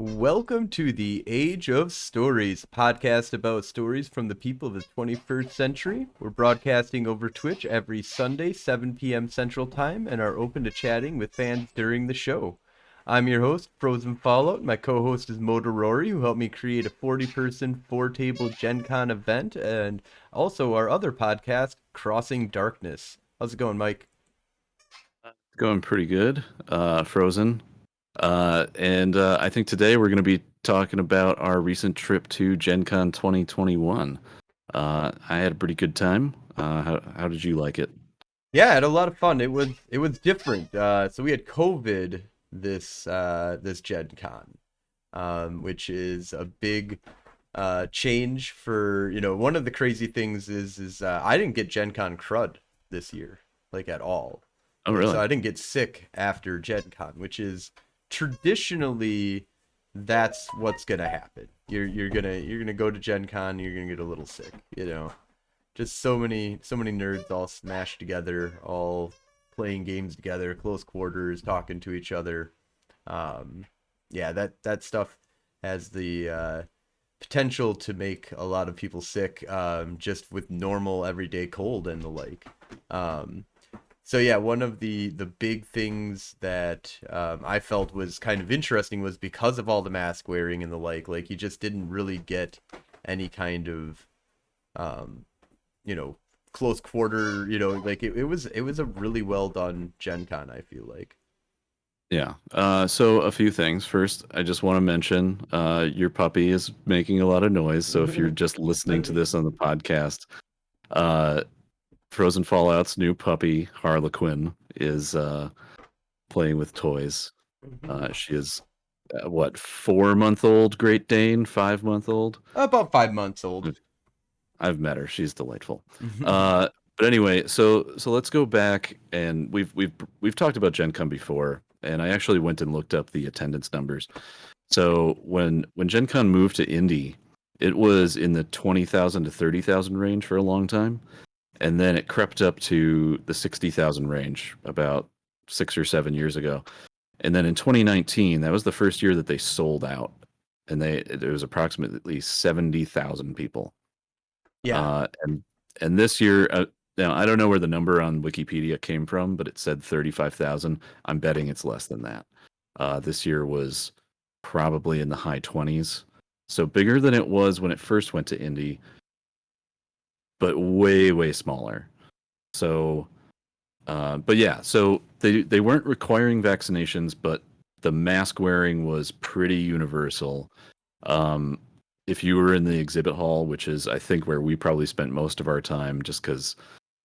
Welcome to the Age of Stories, a podcast about stories from the people of the 21st century. We're broadcasting over Twitch every Sunday, 7 p.m. Central Time, and are open to chatting with fans during the show. I'm your host, Frozen Fallout. My co-host is Moto, who helped me create a 40-person, four-table Gencon event, and also our other podcast, Crossing Darkness. How's it going, Mike? Going pretty good, Frozen. And I think today we're going to be talking about our recent trip to Gen Con 2021. I had a pretty good time. How did you like it? Yeah, I had a lot of fun. It was different. So we had COVID this Gen Con, which is a big change for one of the crazy things is I didn't get Gen Con crud this year, like at all. Oh, Like, so really? I didn't get sick after Gen Con, which is traditionally that's what's gonna happen. You're gonna go to Gen Con, you're gonna get a little sick. Just so many nerds all smashed together, all playing games together, close quarters, talking to each other. Um, yeah, that stuff has the potential to make a lot of people sick, just with normal everyday cold and the like. Um, so yeah, one of the big things that I felt was kind of interesting was because of all the mask wearing and the like you just didn't really get any kind of um, you know, close quarter, like it was a really well done Gen Con, I feel like. Yeah. So a few things. First, I just want to mention your puppy is making a lot of noise. So if you're just listening to this on the podcast, uh, Frozen Fallout's new puppy Harlequin is playing with toys. She is what, 4-month old Great Dane, 5-month old. About 5 months old. I've met her. She's delightful. Uh, but anyway, so let's go back, and we've talked about Gen Con before, and I actually went and looked up the attendance numbers. So when Gen Con moved to Indy, it was in the 20,000 to 30,000 range for a long time, and then it crept up to the 60,000 range about 6 or 7 years ago. And then in 2019, that was the first year that they sold out, and there was approximately 70,000 people. Yeah. And this year, now I don't know where the number on Wikipedia came from, but it said 35,000. I'm betting it's less than that. This year was probably in the high 20s, so bigger than it was when it first went to Indy, but way smaller. So, but yeah, so they weren't requiring vaccinations, but the mask wearing was pretty universal. Um, if you were in the exhibit hall, which is I think where we probably spent most of our time, just because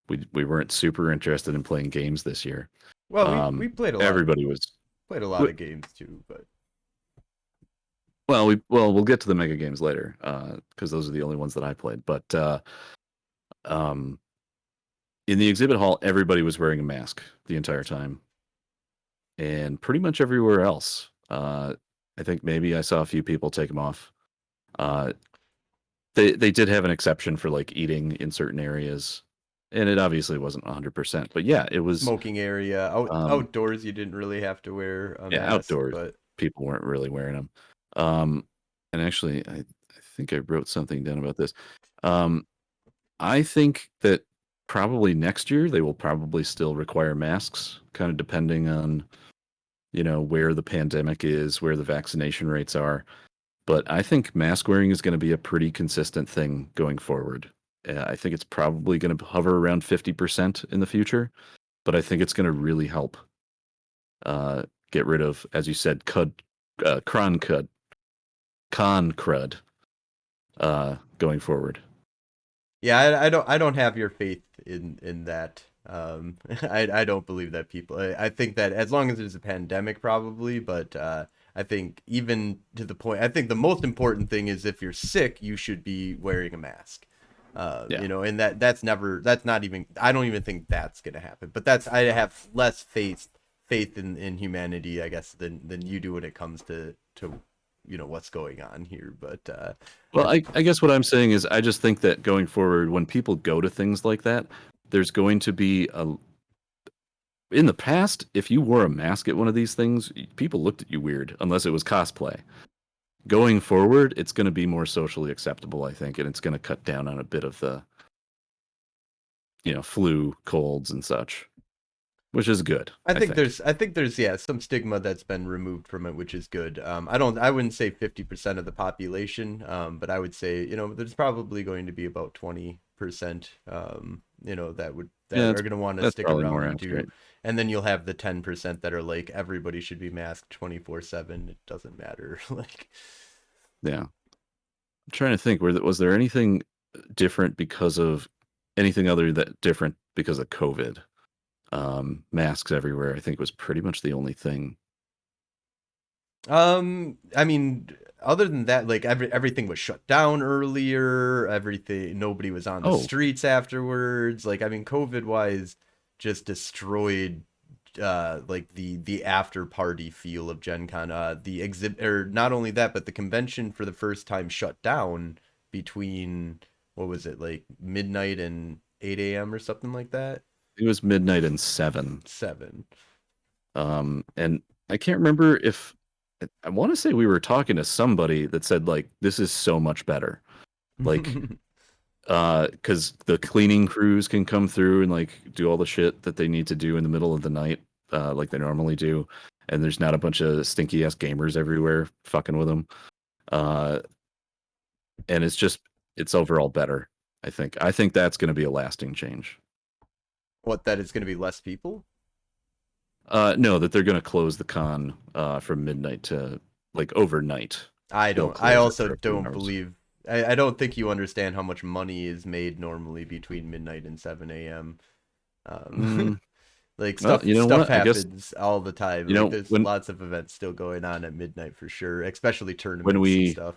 we weren't super interested in playing games this year. Well, we Everybody was. played a lot w- of games too, but we'll get to the mega games later, because those are the only ones that I played. But um, in the exhibit hall, everybody was wearing a mask the entire time, and pretty much everywhere else. I think maybe I saw a few people take them off. Uh, they did have an exception for like eating in certain areas, and it obviously wasn't 100%. But yeah, it was. smoking area, Um, outdoors you didn't really have to wear a yeah, mask, outdoors but people weren't really wearing them. And actually, I think I wrote something down about this. Um, I think that probably next year they will probably still require masks, kind of depending on where the pandemic is, where the vaccination rates are. But I think mask wearing is going to be a pretty consistent thing going forward. I think it's probably going to hover around 50% in the future, but I think it's going to really help get rid of, as you said, cron crud, con crud going forward. yeah, I don't have your faith in that. I don't believe that people. I think that as long as there's a pandemic, probably, but I think even to the point, I think the most important thing is if you're sick, you should be wearing a mask. Yeah. And that's not even. I don't even think that's gonna happen. But I have less faith in humanity, I guess, than you do when it comes to what's going on here. But Well, I guess what I'm saying is I just think that going forward, when people go to things like that, there's going to be in the past, if you wore a mask at one of these things, people looked at you weird unless it was cosplay. going forward, it's going to be more socially acceptable, I think, and it's going to cut down on a bit of the, flu, colds, and such, which is good, I think. I think there's yeah some stigma that's been removed from it, which is good. I wouldn't say 50% of the population, but I would say there's probably going to be about 20%, that Yeah, are going to want to that's stick probably around more and do, accurate. and then you'll have the 10% that are like everybody should be masked 24/7. It doesn't matter. Like, Yeah. I'm trying to think, was there anything different because of anything other that different because of COVID? Masks everywhere, I think was pretty much the only thing. I mean, other than that, like everything was shut down earlier. Everything, nobody was on the Oh, streets afterwards. Like, I mean, COVID wise, just destroyed like the after party feel of Gen Con. The exhibit, or not only that, but the convention for the first time shut down between what was it, like midnight and 8 a.m. or something like that. it was midnight and 7. 7. And I can't remember if I want to say we were talking to somebody that said like this is so much better. Like because the cleaning crews can come through and like do all the shit that they need to do in the middle of the night, like they normally do, and there's not a bunch of stinky ass gamers everywhere fucking with them. Uh, and it's overall better. I think that's going to be a lasting change. What, that is going to be less people? No, that they're going to close the con from midnight to like overnight. They'll I close it also for a few don't hours. believe. I don't think you understand how much money is made normally between midnight and 7 a.m. Mm, Like well, you know stuff what? I guess happens all the time. Like there's when lots of events still going on at midnight for sure, especially when tournaments and we stuff.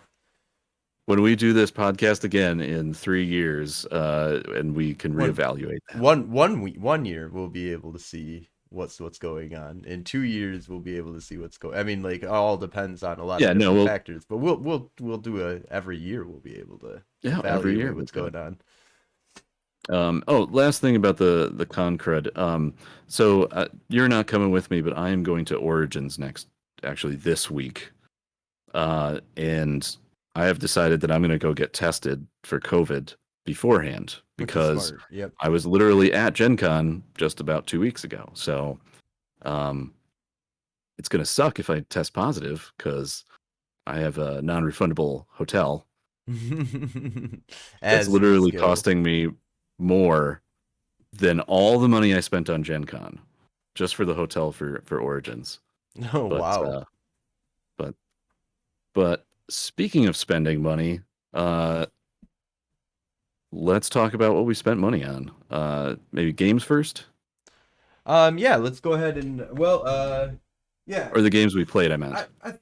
when we do this podcast again in 3 years, and we can One reevaluate that. one year we'll be able to see what's going on. In 2 years we'll be able to see what's going. I mean, like, it all depends on a lot of Yeah, no, different well, factors, but we'll do a every year we'll be able to yeah, every year evaluate we what's could. going on. Oh, last thing about the con cred. So you're not coming with me, but I am going to Origins actually this week. And I have decided that I'm going to go get tested for COVID beforehand Which is because smart. Yep. I was literally at Gen Con just about 2 weeks ago. So um, it's going to suck if I test positive because I have a non-refundable hotel that's As these literally go. costing me more than all the money I spent on Gen Con just for the hotel for Origins. Oh But wow. but but speaking of spending money, uh, let's talk about what we spent money on. Maybe games first, Yeah, let's go ahead and yeah. or the games we played. I meant. I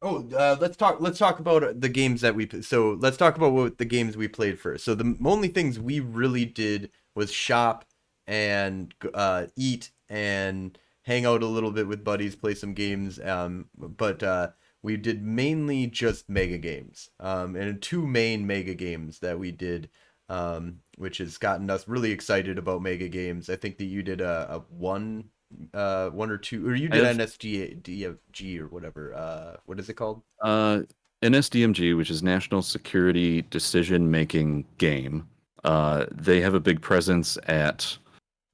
Oh, let's talk about the games that so let's talk about what the games we played first. So the only things we really did was shop and eat and hang out a little bit with buddies, play some games. But we did mainly just mega games. And two main mega games that we did, which has gotten us really excited about mega games. I think that you did a one or two, or you I did have NSDFG or whatever. What is it called? uh, NSDMG, which is National Security Decision Making Game. They have a big presence at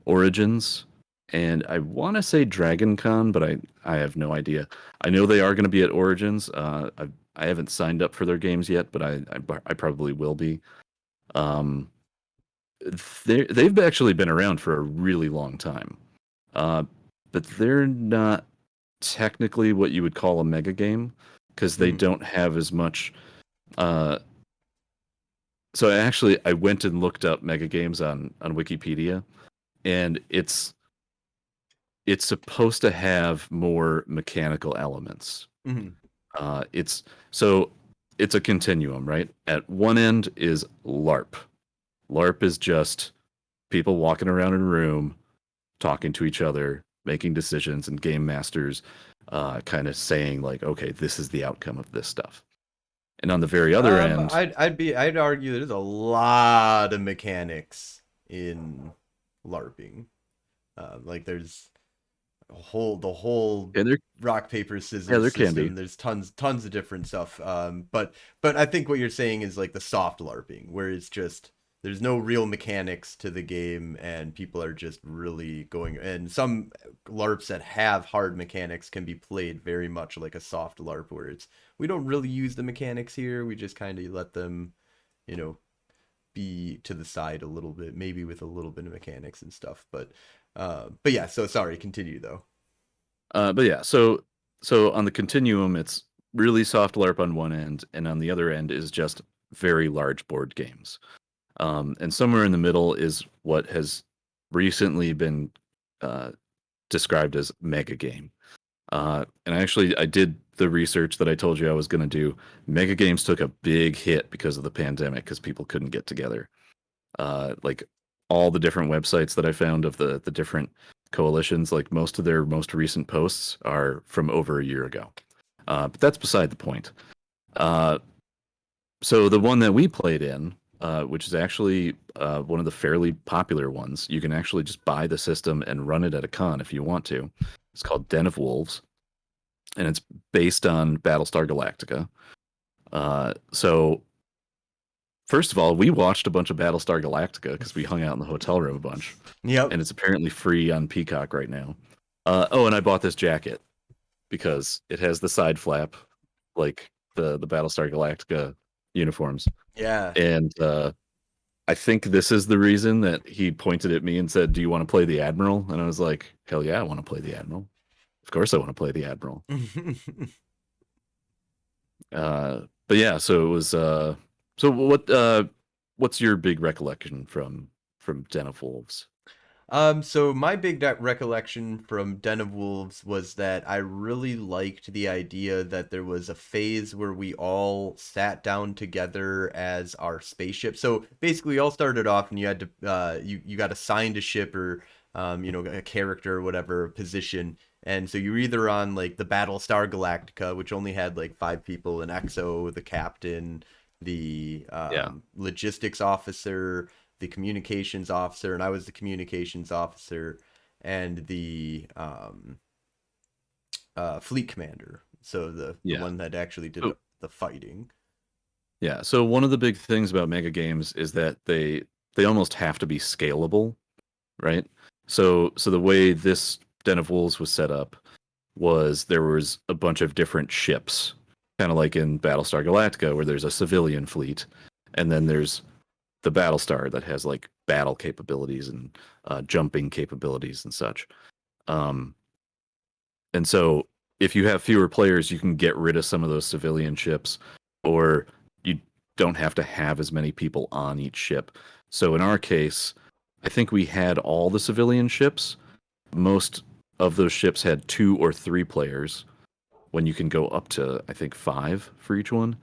Origins, and I want to say Dragon Con, but I have no idea. I know they are going to be at Origins. I haven't signed up for their games yet, but I probably will be. Um, they've actually been around for a really long time, uh, but they're not technically what you would call a mega game because they Mhm. don't have as much. Uh, so I went and looked up mega games on Wikipedia, and it's supposed to have more mechanical elements. Mhm. It's so it's a continuum, right? At one end is LARP. LARP is just people walking around in a room, talking to each other, making decisions, and game masters kind of saying like, "Okay, this is the outcome of this stuff." And on the very other end, I'd argue there's a lot of mechanics in LARPing. Like there's the whole And rock paper yeah, scissors there can be. system. There's tons of different stuff. But I think what you're saying is like the soft LARPing, where it's just there's no real mechanics to the game, and people are just really going. And some LARPs that have hard mechanics can be played very much like a soft LARP, where it's we don't really use the mechanics here. We just kind of let them, you know, be to the side a little bit, maybe with a little bit of mechanics and stuff. But yeah. So sorry, continue though. But yeah, so on the continuum, it's really soft LARP on one end, and on the other end is just very large board games. And somewhere in the middle is what has recently been uh, described as mega game. And actually, I did the research that I told you I was going to do. Mega games took a big hit because of the pandemic, because people couldn't get together. Like all the different websites that I found of the different coalitions, like most of their most recent posts are from over a year ago. But that's beside the point. Uh, so the one that we played in, which is actually one of the fairly popular ones, you can actually just buy the system and run it at a con if you want to. It's called Den of Wolves, and it's based on Battlestar Galactica. So first of all, we watched a bunch of Battlestar Galactica because we hung out in the hotel room a bunch, Yep. and it's apparently free on Peacock right now. Oh, and I bought this jacket because it has the side flap like the Battlestar Galactica uniforms, Yeah. and I think this is the reason that he pointed at me and said, "Do you want to play the Admiral?" And I was like, "Hell yeah, I want to play the Admiral. Of course, I want to play the Admiral." But yeah, so it was. So what's your big recollection from Den of Wolves? So my big recollection from Den of Wolves was that I really liked the idea that there was a phase where we all sat down together as our spaceship. So basically, we all started off, and you had to you got assigned a ship or a character or whatever position, and so you were either on like the Battlestar Galactica, which only had like 5 people, an XO, the captain, the Yeah, logistics officer, the communications officer, and I was the communications officer, and the fleet commander. So the yeah. one that actually did So the fighting. yeah, so one of the big things about mega games is that they almost have to be scalable, right? So the way this Den of Wolves was set up was there was a bunch of different ships, kind of like in Battlestar Galactica, where there's a civilian fleet, and then there's the Battlestar that has like battle capabilities and jumping capabilities and such. Um, and so if you have fewer players, you can get rid of some of those civilian ships, or you don't have to have as many people on each ship. So in our case, I think we had all the civilian ships. Most of those ships had 2 or 3 players, when you can go up to I think 5 for each one.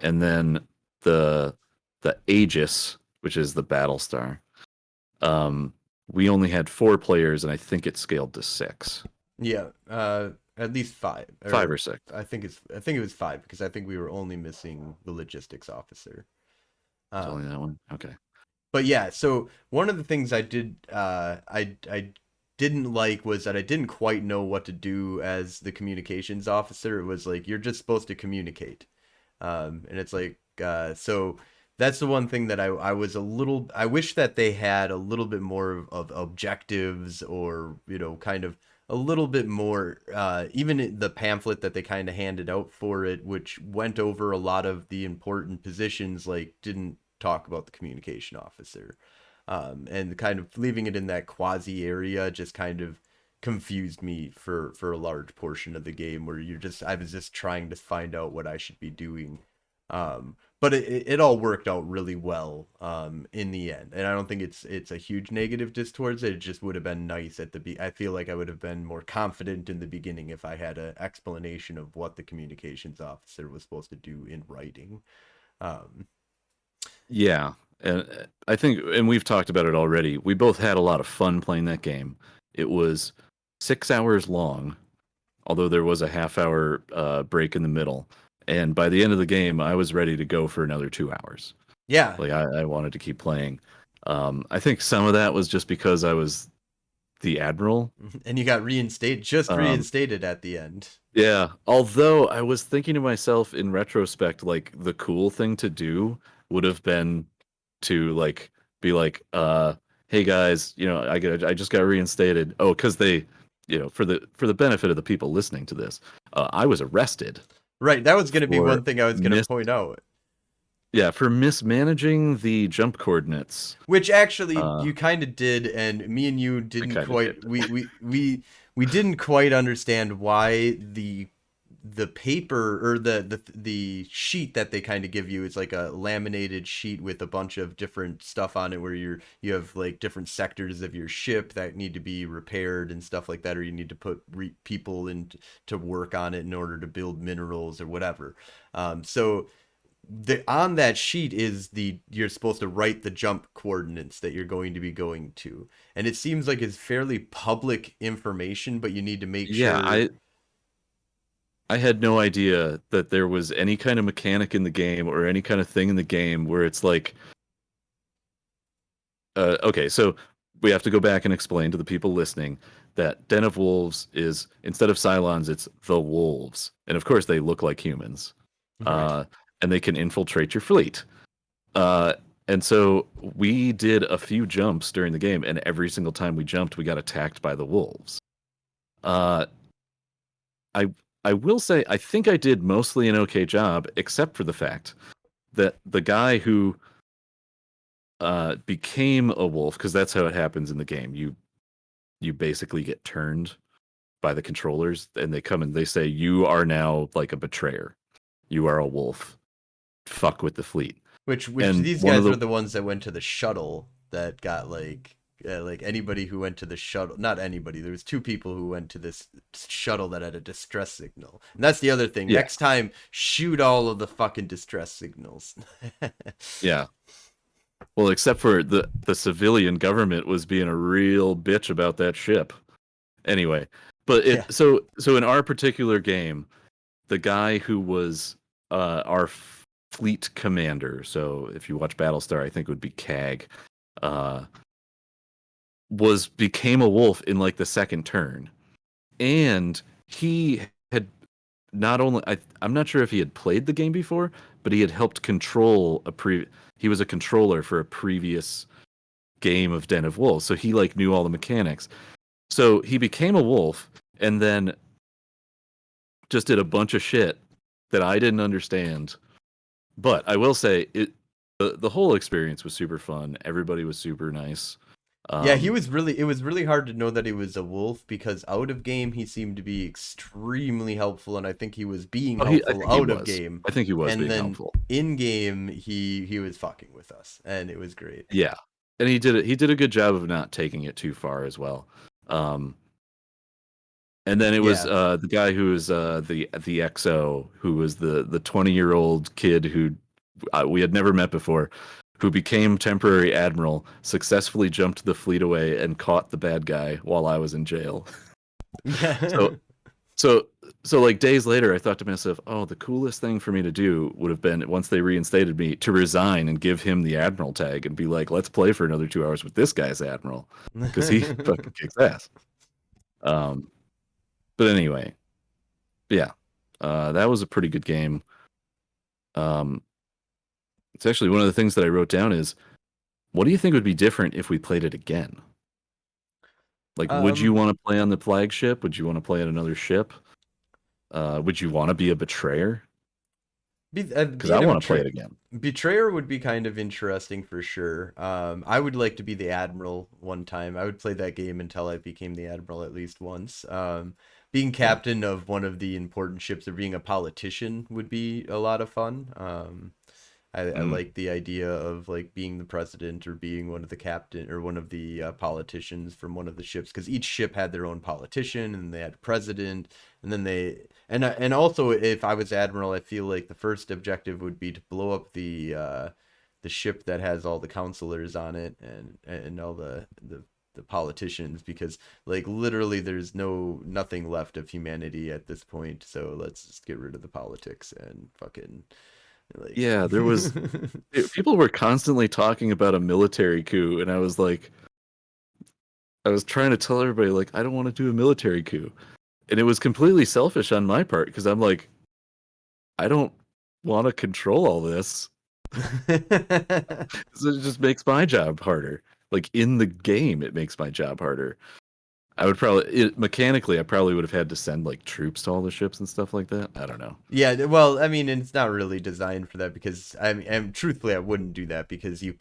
And then the the Aegis, which is the Battlestar, um, we only had 4 players, and I think it scaled to 6, Yeah, at least five, 5 or 6. I think it was five because I think we were only missing the logistics officer. It's only Um, that one. Okay. but yeah, so one of the things I didn't like was that I didn't quite know what to do as the communications officer. It was like you're just supposed to communicate. And it's like so that's the one thing that I was a little I wish that they had a little bit more of objectives, or kind of a little bit more even the pamphlet that they kind of handed out for it, which went over a lot of the important positions, like didn't talk about the communication officer. And kind of leaving it in that quasi area just kind of confused me for a large portion of the game, where I was just trying to find out what I should be doing. But it all worked out really well in the end, and I don't think it's a huge negative just towards it. It just would have been nice I feel like I would have been more confident in the beginning if I had an explanation of what the communications officer was supposed to do in writing. um Yeah, and I think, and we've talked about it already. We both had a lot of fun playing that game. It was 6 hours long, although there was a half-hour break in the middle. And by the end of the game, I was ready to go for another 2 hours. yeah. Like I wanted to keep playing. I think some of that was just because I was the admiral. And you got reinstated, just Um, reinstated at the end. yeah. Although I was thinking to myself in retrospect, like the cool thing to do would have been to like be like, hey guys, I just got reinstated. Oh, because they, for the benefit of the people listening to this, I was arrested Right, that was going to be for one thing I was going to mis point out. yeah, for mismanaging the jump coordinates. Which actually Uh, you kind of did, and me and you I didn't kind of did. quite. We didn't quite understand why the paper or the sheet that they kind of give you is like a laminated sheet with a bunch of different stuff on it, where you have like different sectors of your ship that need to be repaired and stuff like that, or you need to put people in to work on it in order to build minerals or whatever. So on that sheet is you're supposed to write the jump coordinates that you're going to be going to, and it seems like it's fairly public information, but you need to make Yeah, sure. I had no idea that there was any kind of mechanic in the game or any kind of thing in the game where it's like, okay, so we have to go back and explain to the people listening that Den of Wolves is, instead of Cylons, it's the wolves. And of course, they look like humans. Right. Uh, and they can infiltrate your fleet. Uh, and so we did a few jumps during the game, and every single time we jumped, we got attacked by the wolves. Uh, I I will say I think I did mostly an okay job, except for the fact that the guy who became a wolf, because that's how it happens in the game. You basically get turned by the controllers, and they come and they say you are now like a betrayer. You are a wolf. Fuck with the fleet. Which And these one of guys the were the ones that went to the shuttle that got like anybody who went to the shuttle, not anybody, there was two people who went to this shuttle that had a distress signal, and that's the other thing. yeah, Next time, shoot all of the fucking distress signals. yeah. Well, except for the civilian government was being a real bitch about that ship. Anyway, but Yeah. so in our particular game, the guy who was our fleet commander, so if you watch Battlestar, I think it would be CAG, uh, became a wolf in like the second turn, and he had not only I'm not sure if he had played the game before, but he had helped control he was a controller for a previous game of Den of Wolves, so he like knew all the mechanics. So he became a wolf and then just did a bunch of shit that I didn't understand. But I will say the whole experience was super fun. Everybody was super nice. Yeah, Um, it was really hard to know that he was a wolf, because out of game he seemed to be extremely helpful, and I think he was being I helpful think he out of was. game. I think he was And being then helpful. in game he was fucking with us, and it was great. Yeah, and he did it. He did a good job of not taking it too far as well. Um, and then it was Yeah. the guy who was the XO, who was the 20-year-old kid who we had never met before, who became temporary admiral, successfully jumped the fleet away, and caught the bad guy while I was in jail. Yeah. So so so like days later, I thought to myself, oh, the coolest thing for me to do would have been, once they reinstated me, to resign and give him the admiral tag and be like, let's play for another 2 hours with this guy's admiral, because he fucking kicks ass. Um, but anyway, yeah, that was a pretty good game. Um, it's actually one of the things that I wrote down is, what do you think would be different if we played it again? Like, would you um want to play on the flagship? Would you want to play on another ship? Would you want to be a betrayer? Because I being a want to play it again. betrayer would be kind of interesting for sure. I would like to be the admiral one time. I would play that game until I became the admiral at least once. Being Yeah. captain of one of the important ships, or being a politician, would be a lot of fun. I Mm. like the idea of like being the president, or being one of the captain, or one of the politicians from one of the ships, because each ship had their own politician, and they had a president, and then and also, if I was admiral, I feel like the first objective would be to blow up the ship that has all the counselors on it, and all the politicians, because like literally there's nothing left of humanity at this point, so let's just get rid of the politics and fucking like. Yeah, people were constantly talking about a military coup, and I was like, I was trying to tell everybody like I don't want to do a military coup, and it was completely selfish on my part because I'm like I don't want to control all this. So it just makes my job harder. Like in the game, it makes my job harder. I would mechanically, I probably would have had to send like troops to all the ships and stuff like that. I don't know. Yeah, well, I mean, it's not really designed for that because I mean, and truthfully, I wouldn't do that because you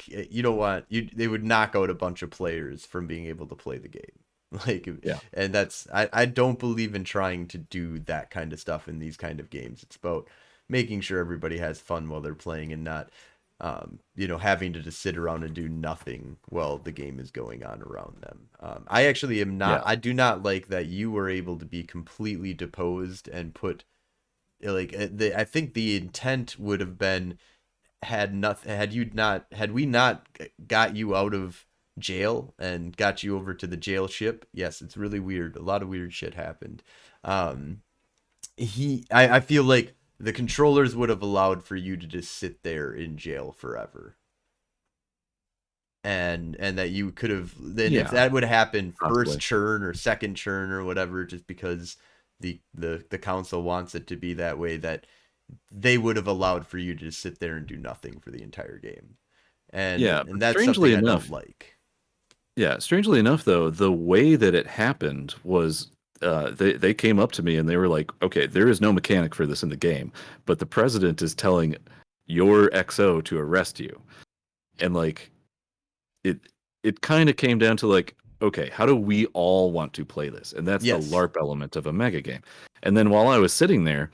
don't want you they would knock out a bunch of players from being able to play the game. Like, Yeah, and I don't believe in trying to do that kind of stuff in these kind of games. It's about making sure everybody has fun while they're playing and not having to just sit around and do nothing while the game is going on around them. I actually am not. yeah, I do not like that you were able to be completely deposed and put like I think the intent would have been had we not got you out of jail and got you over to the jail ship. Yes, it's really weird. A lot of weird shit happened. um I feel like the controllers would have allowed for you to just sit there in jail forever, and that you could have then if yeah, that would happen first possibly. churn or second churn or whatever, just because the council wants it to be that way, that they would have allowed for you to just sit there and do nothing for the entire game. and Yeah, and but that's strangely something I don't enough, like. though, the way that it happened was they came up to me and they were like, "Okay, there is no mechanic for this in the game, but the president is telling your XO to arrest you," and like it it kind of came down to like, okay, how do we all want to play this? And that's the Yes. LARP element of a mega game. And then while I was sitting there,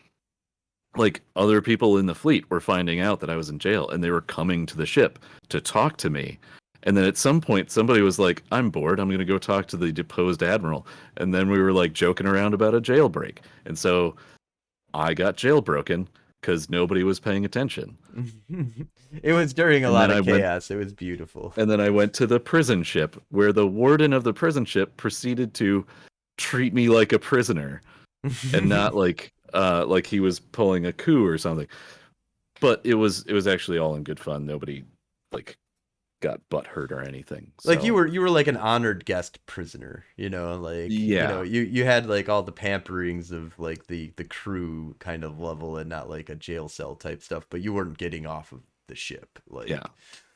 like other people in the fleet were finding out that I was in jail and they were coming to the ship to talk to me. And then at some point somebody was like, "I'm bored. I'm going to go talk to the deposed admiral." And then we were like joking around about a jailbreak. And so I got jailbroken cuz nobody was paying attention. It was during a And lot then of I went chaos. It was beautiful. to the prison ship where the warden of the prison ship proceeded to treat me like a prisoner and not like he was pulling a coup or something. But it was actually all in good fun. Nobody like got butt hurt or anything. Like So you were like an honored guest prisoner, like yeah, you had like all the pamperings of like the crew kind of level and not like a jail cell type stuff, but you weren't getting off of the ship. yeah, Like,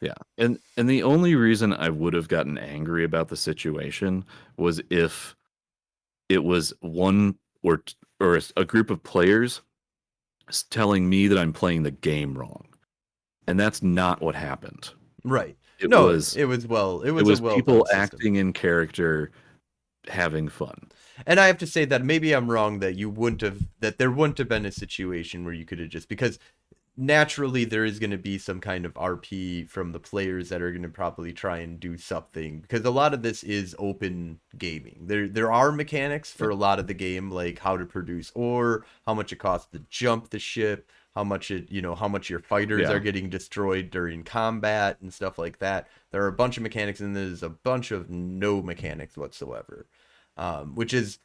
yeah. And the only reason I would have gotten angry about the situation was if it was one or a group of players telling me that I'm playing the game wrong, and that's not what happened. right. It No, was it it was a was well done people system. acting in character, having fun. And I have to say that maybe I'm wrong that there wouldn't have been a situation where you could have just, because naturally there is going to be some kind of RP from the players that are going to probably try and do something, because a lot of this is open gaming. There are mechanics Yeah, for a lot of the game, like how to produce ore, how much it costs to jump the ship, how much your fighters are yeah, getting destroyed during combat and stuff like that. There are a bunch of mechanics, and there's a bunch of no mechanics whatsoever, which is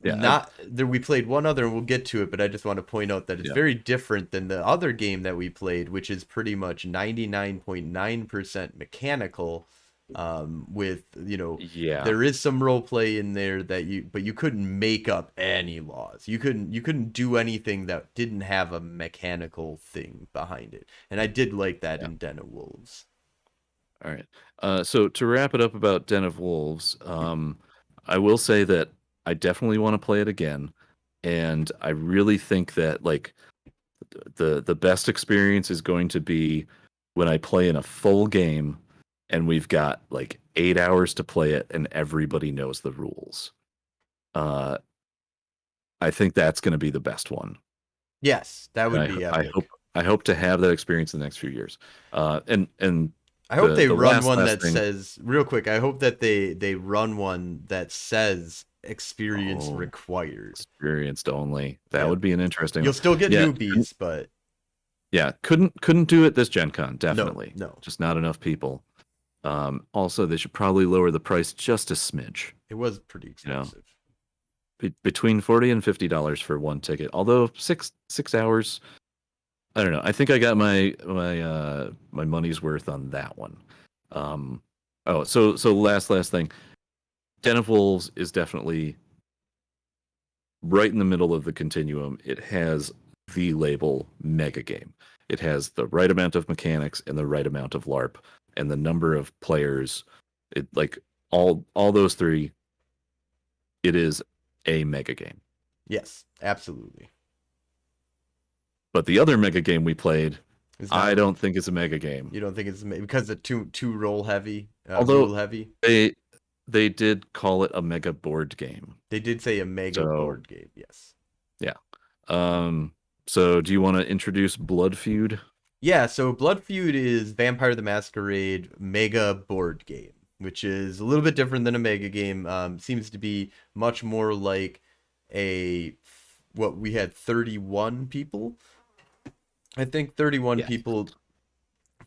yeah, not there. We played one other and we'll get to it, but I just want to point out that it's yeah, very different than the other game that we played, which is pretty much 99.9% mechanical. With yeah, there is some role play in there but you couldn't make up any laws. You couldn't do anything that didn't have a mechanical thing behind it, and I did like that yeah. in Den of Wolves. All right. So to wrap it up about Den of Wolves, I will say that I definitely want to play it again, and I really think that like the best experience is going to be when I play in a full game and we've got like 8 hours to play it and everybody knows the rules. Uh, I think that's going to be the best one, Yes, that and would be I epic. hope I hope to have that experience in the next few years. And I hope they the run one last that thing. says real quick. I hope that they run one that says experience Oh, required. experienced only. That Yep. would be an interesting You'll one. still get Yeah, newbies, but couldn't do it this Gen Con, no, definitely. no. Just not enough people. Also, they should probably lower the price just a smidge. It was pretty You know, expensive. between $40 and $50 for one ticket. Although six hours, I don't know. I think I got my money's worth on that one. Um, oh, so last thing. Den of Wolves is definitely right in the middle of the continuum. It has the label mega game. It has the right amount of mechanics and the right amount of LARP and the number of players. It like all those three. It is a mega game. Yes, absolutely. But the other mega game we played, It's I not. don't think it's a mega game. You don't think it's because it's too rule heavy, Although rule heavy. they did call it a mega board game. They did say a mega So board game. Yes. yeah. So do you want to introduce Blood Feud? Yeah. So Blood Feud is Vampire the Masquerade mega board game, which is a little bit different than a mega game. Seems to be much more like a what we had 31 people. I think 31 Yes. people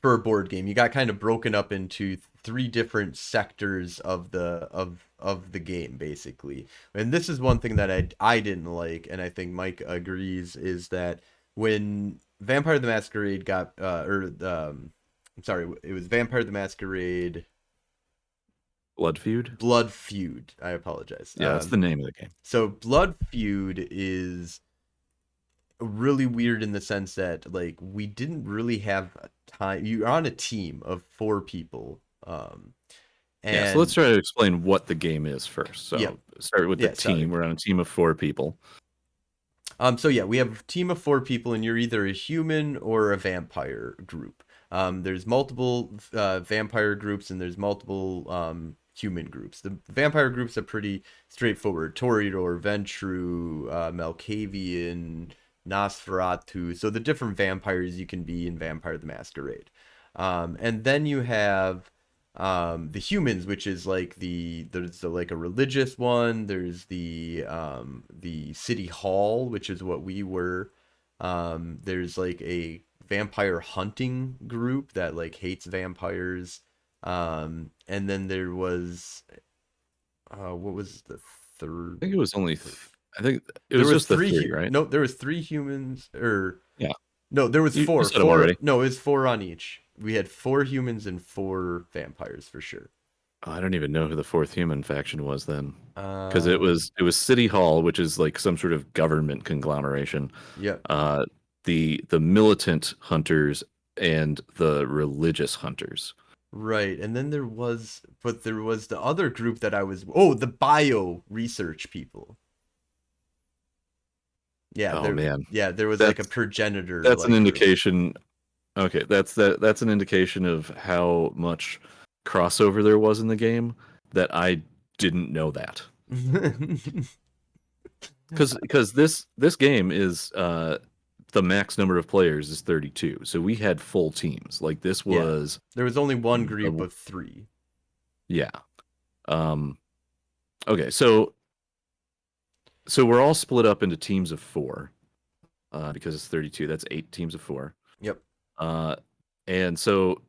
for a board game. You got kind of broken up into three different sectors of the game basically. And this is one thing that I didn't like, and I think Mike agrees, is that when Vampire the Masquerade got I'm sorry, it was Vampire the Masquerade Blood Feud? Blood Feud. I apologize. Yeah, that's the name of the game. So Blood Feud is really weird in the sense that like we didn't really have time. You're on a team of four people, Yeah, so let's and try to explain what the game is first. So yeah, start with the yeah, sorry. team. We're on a team of 4 people. So yeah, we have a team of four people, and you're either a human or a vampire group. There's multiple vampire groups, and there's multiple human groups. The vampire groups are pretty straightforward: Toreador, Ventru, Malkavian, Nosferatu. So the different vampires you can be in Vampire the Masquerade. And then you have the humans, which is like like a religious one. There's the city hall, which is what we were. There's like a vampire hunting group that like hates vampires. And then there was what was the I third? think it was only I think it There was was just the three. 3, right? No, there was three humans, or Yeah. no, there was You four. said them Four. already. No, it was four on each. We had four humans and four vampires for sure. Oh, I don't even know who the fourth human faction was then. Because Um. it was City Hall, which is like some sort of government conglomeration. Yep. Uh the militant hunters and the religious hunters. Right. And then there was the other group that I was. Oh, the bio research people. Yeah. Oh There. man. Yeah. There was like a That's progenitor that's an like group. indication. Okay, that's an indication of how much crossover there was in the game that I didn't know that. Because this game is the max number of players is 32. So we had full teams. Like this Yeah. was There was only one group the, of three. yeah. Um okay, so we're all split up into teams of 4 because it's 32. That's 8 teams of 4. Yep. Uh and so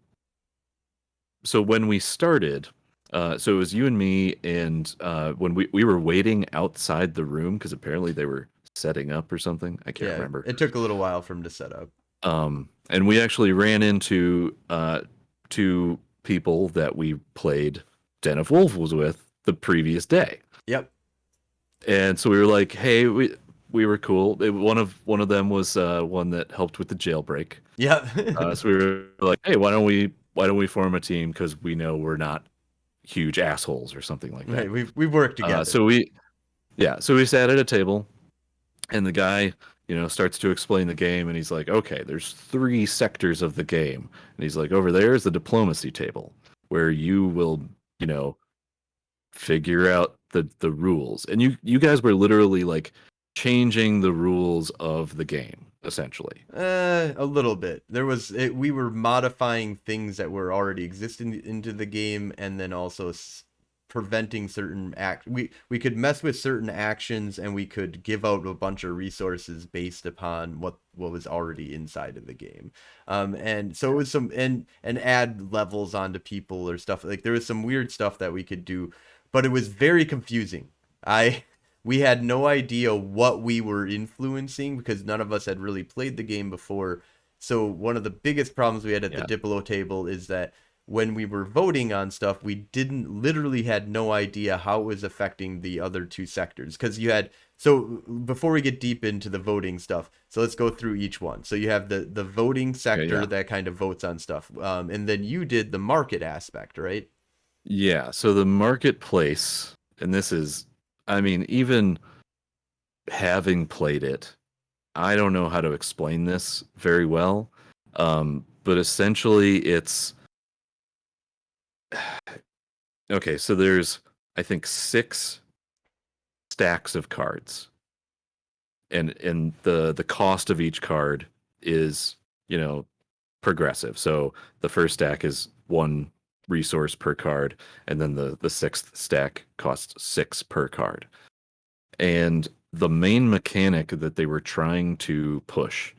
when we started, so it was you and me, and when we were waiting outside the room because apparently they were setting up or something. I can't Yeah. remember. It took a little while for him to set up. And we actually ran into 2 people that we played Den of Wolves with the previous day, Yep. and so we were like, "Hey, we were cool." One of them was one that helped with the jailbreak. Yep. So we were like, "Hey, why don't we form a team because we know we're not huge assholes or something like that." Right. We've worked together. So we sat at a table, and the guy, starts to explain the game, and he's like, "Okay, there's 3 sectors of the game," and he's like, "Over there is the diplomacy table, where you will, you know, figure out the rules," and you guys were literally like changing the rules of the game essentially. A little bit. We were modifying things that were already existing into the game, and then also preventing certain we could mess with certain actions, and we could give out a bunch of resources based upon what was already inside of the game. And so it was and add levels onto people or stuff. Like there was some weird stuff that we could do, but it was very confusing. I We had no idea what we were influencing because none of us had really played the game before. So one of the biggest problems we had at the Yeah. Diplo table is that when we were voting on stuff, we didn't literally had no idea how it was affecting the other two sectors. Because you had, so before we get deep into the voting stuff, so let's go through each one. So you have the voting Okay, sector yeah. that kind of votes on stuff. And then you did the market aspect, right? Yeah, so the marketplace, and this is, I mean, even having played it, I don't know how to explain this very well. But essentially it's okay, so there's I think 6 stacks of cards. And the cost of each card is, progressive. So the first stack is 1 resource per card, and then the sixth stack costs 6 per card. And the main mechanic that they were trying to push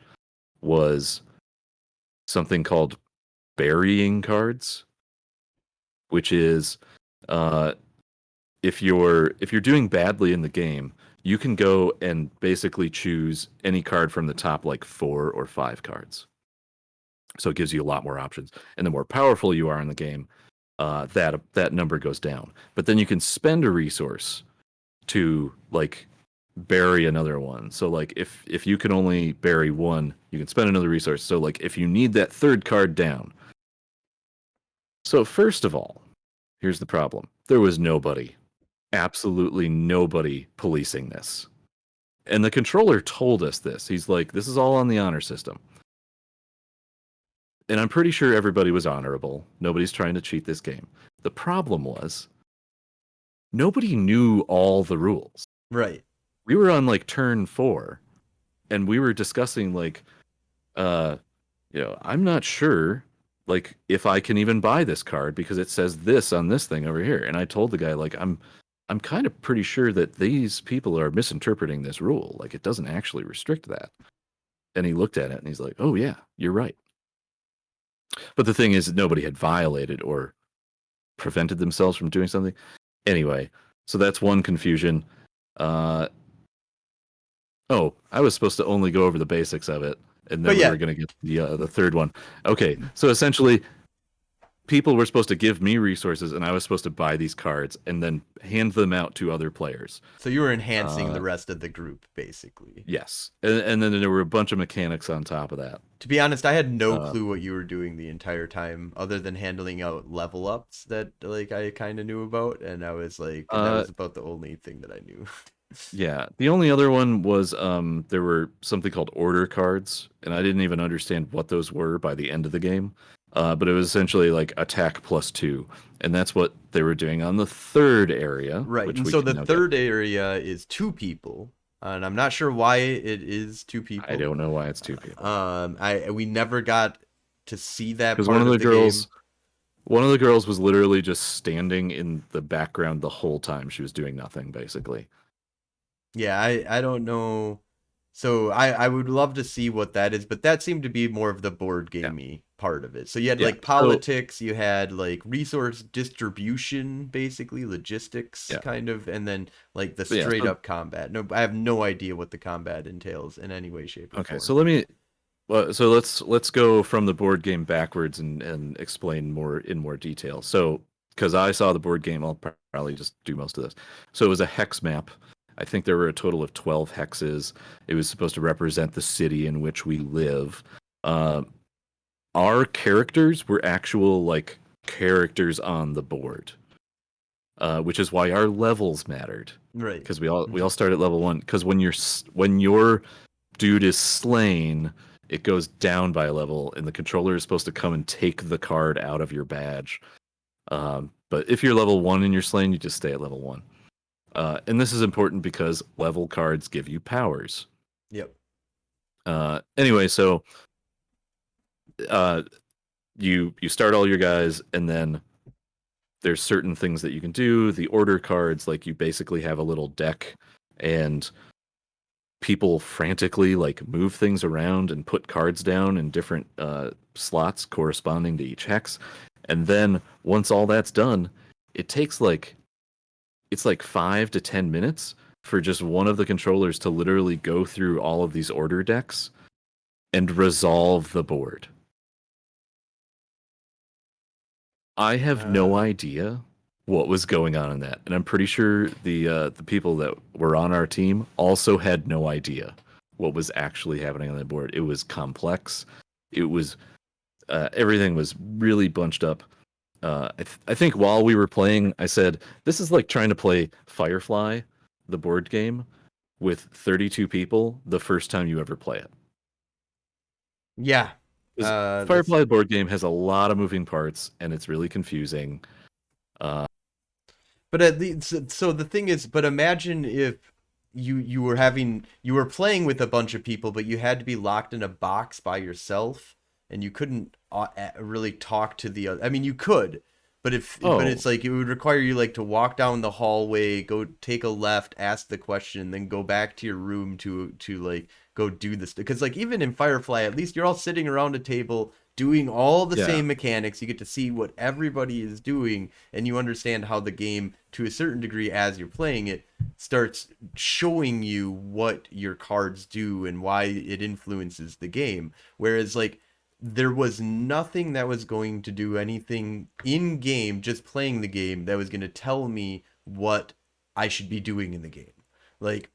was something called burying cards, which is uh, if you're doing badly in the game, you can go and basically choose any card from the top like 4 or 5 cards. So it gives you a lot more options. And the more powerful you are in the game, that number goes down. But then you can spend a resource to like bury another one. So like if you can only bury one, you can spend another resource. So like if you need that third card down. So first of all, here's the problem. There was nobody, absolutely nobody policing this. And the controller told us this. He's like, this is all on the honor system. And I'm pretty sure everybody was honorable. Nobody's trying to cheat this game. The problem was nobody knew all the rules. Right. We were on like turn 4 and we were discussing like uh I'm not sure like if I can even buy this card because it says this on this thing over here. And I told the guy like I'm kind of pretty sure that these people are misinterpreting this rule. Like it doesn't actually restrict that. And he looked at it and he's like, "Oh yeah, you're right." But the thing is nobody had violated or prevented themselves from doing something. Anyway, so that's one confusion. Uh oh, I was supposed to only go over the basics of it and But then we yeah, were going to get the third one. Okay, so essentially people were supposed to give me resources and I was supposed to buy these cards and then hand them out to other players. so you were enhancing Uh, the rest of the group, basically. yes. And then there were a bunch of mechanics on top of that. To be honest, I had no Uh, clue what you were doing the entire time, other than handling out level ups that like I kind of knew about, and I was like, and that uh, was about the only thing that I knew. yeah. The only other one was there were something called order cards, and I didn't even understand what those were by the end of the game. But it was essentially like attack +2, and that's what they were doing on the third area, Right, which and we so can the now get. third area is 2 people, and I'm not sure why it is two I people. don't know why it's 2 people. I we never got to see that Because one part of of the the game. girls, one of the girls was literally just standing in the background the whole time. She was doing nothing, basically. Yeah, I don't know. So I would love to see what that is, but that seemed to be more of the board Yeah, gamey part of it. So you had yeah. like So politics, you had like resource distribution, basically logistics yeah, kind of, and then like the but yeah. straight So up combat. No, I have no idea what the combat entails in any way, shape, or okay. form. So let me. Well, so let's go from the board game backwards and explain more in more detail. So because I saw the board game, I'll probably just do most of this. So it was a hex map. I think there were a total of 12 hexes. It was supposed to represent the city in which we live. Uh, our characters were actual like characters on the board, which is why our levels mattered Right. because we all start at level 1. Because when your dude is slain, it goes down by a level, and the controller is supposed to come and take the card out of your badge. But if you're level 1 and you're slain, you just stay at level 1. And this is important because level cards give you powers. Yep. Anyway, so uh, you start all your guys, and then there's certain things that you can do. The order cards, like you basically have a little deck, and people frantically like move things around and put cards down in different slots corresponding to each hex. And then once all that's done, it takes like it's like 5 to 10 minutes for just one of the controllers to literally go through all of these order decks and resolve the board. I have no Uh, idea what was going on in that, and I'm pretty sure the people that were on our team also had no idea what was actually happening on the board. It was complex. It was everything was really bunched up. I think while we were playing, I said, "This is like trying to play Firefly, the board game, with 32 people the first time you ever play it." yeah. Because That's Firefly board game has a lot of moving parts and it's really confusing. Uh, But at least, so the thing is, but imagine if you were playing with a bunch of people, but you had to be locked in a box by yourself, and you couldn't really talk to the other. I mean, you could, but oh, it's like it would require you like to walk down the hallway, go take a left, ask the question, then go back to your room to like go do this. Because like even in Firefly, at least you're all sitting around a table doing all the yeah, same mechanics. You get to see what everybody is doing, and you understand how the game, to a certain degree, as you're playing it, starts showing you what your cards do and why it influences the game. Whereas, like, there was nothing that was going to do anything in game, just playing the game, that was going to tell me what I should be doing in the game. Like,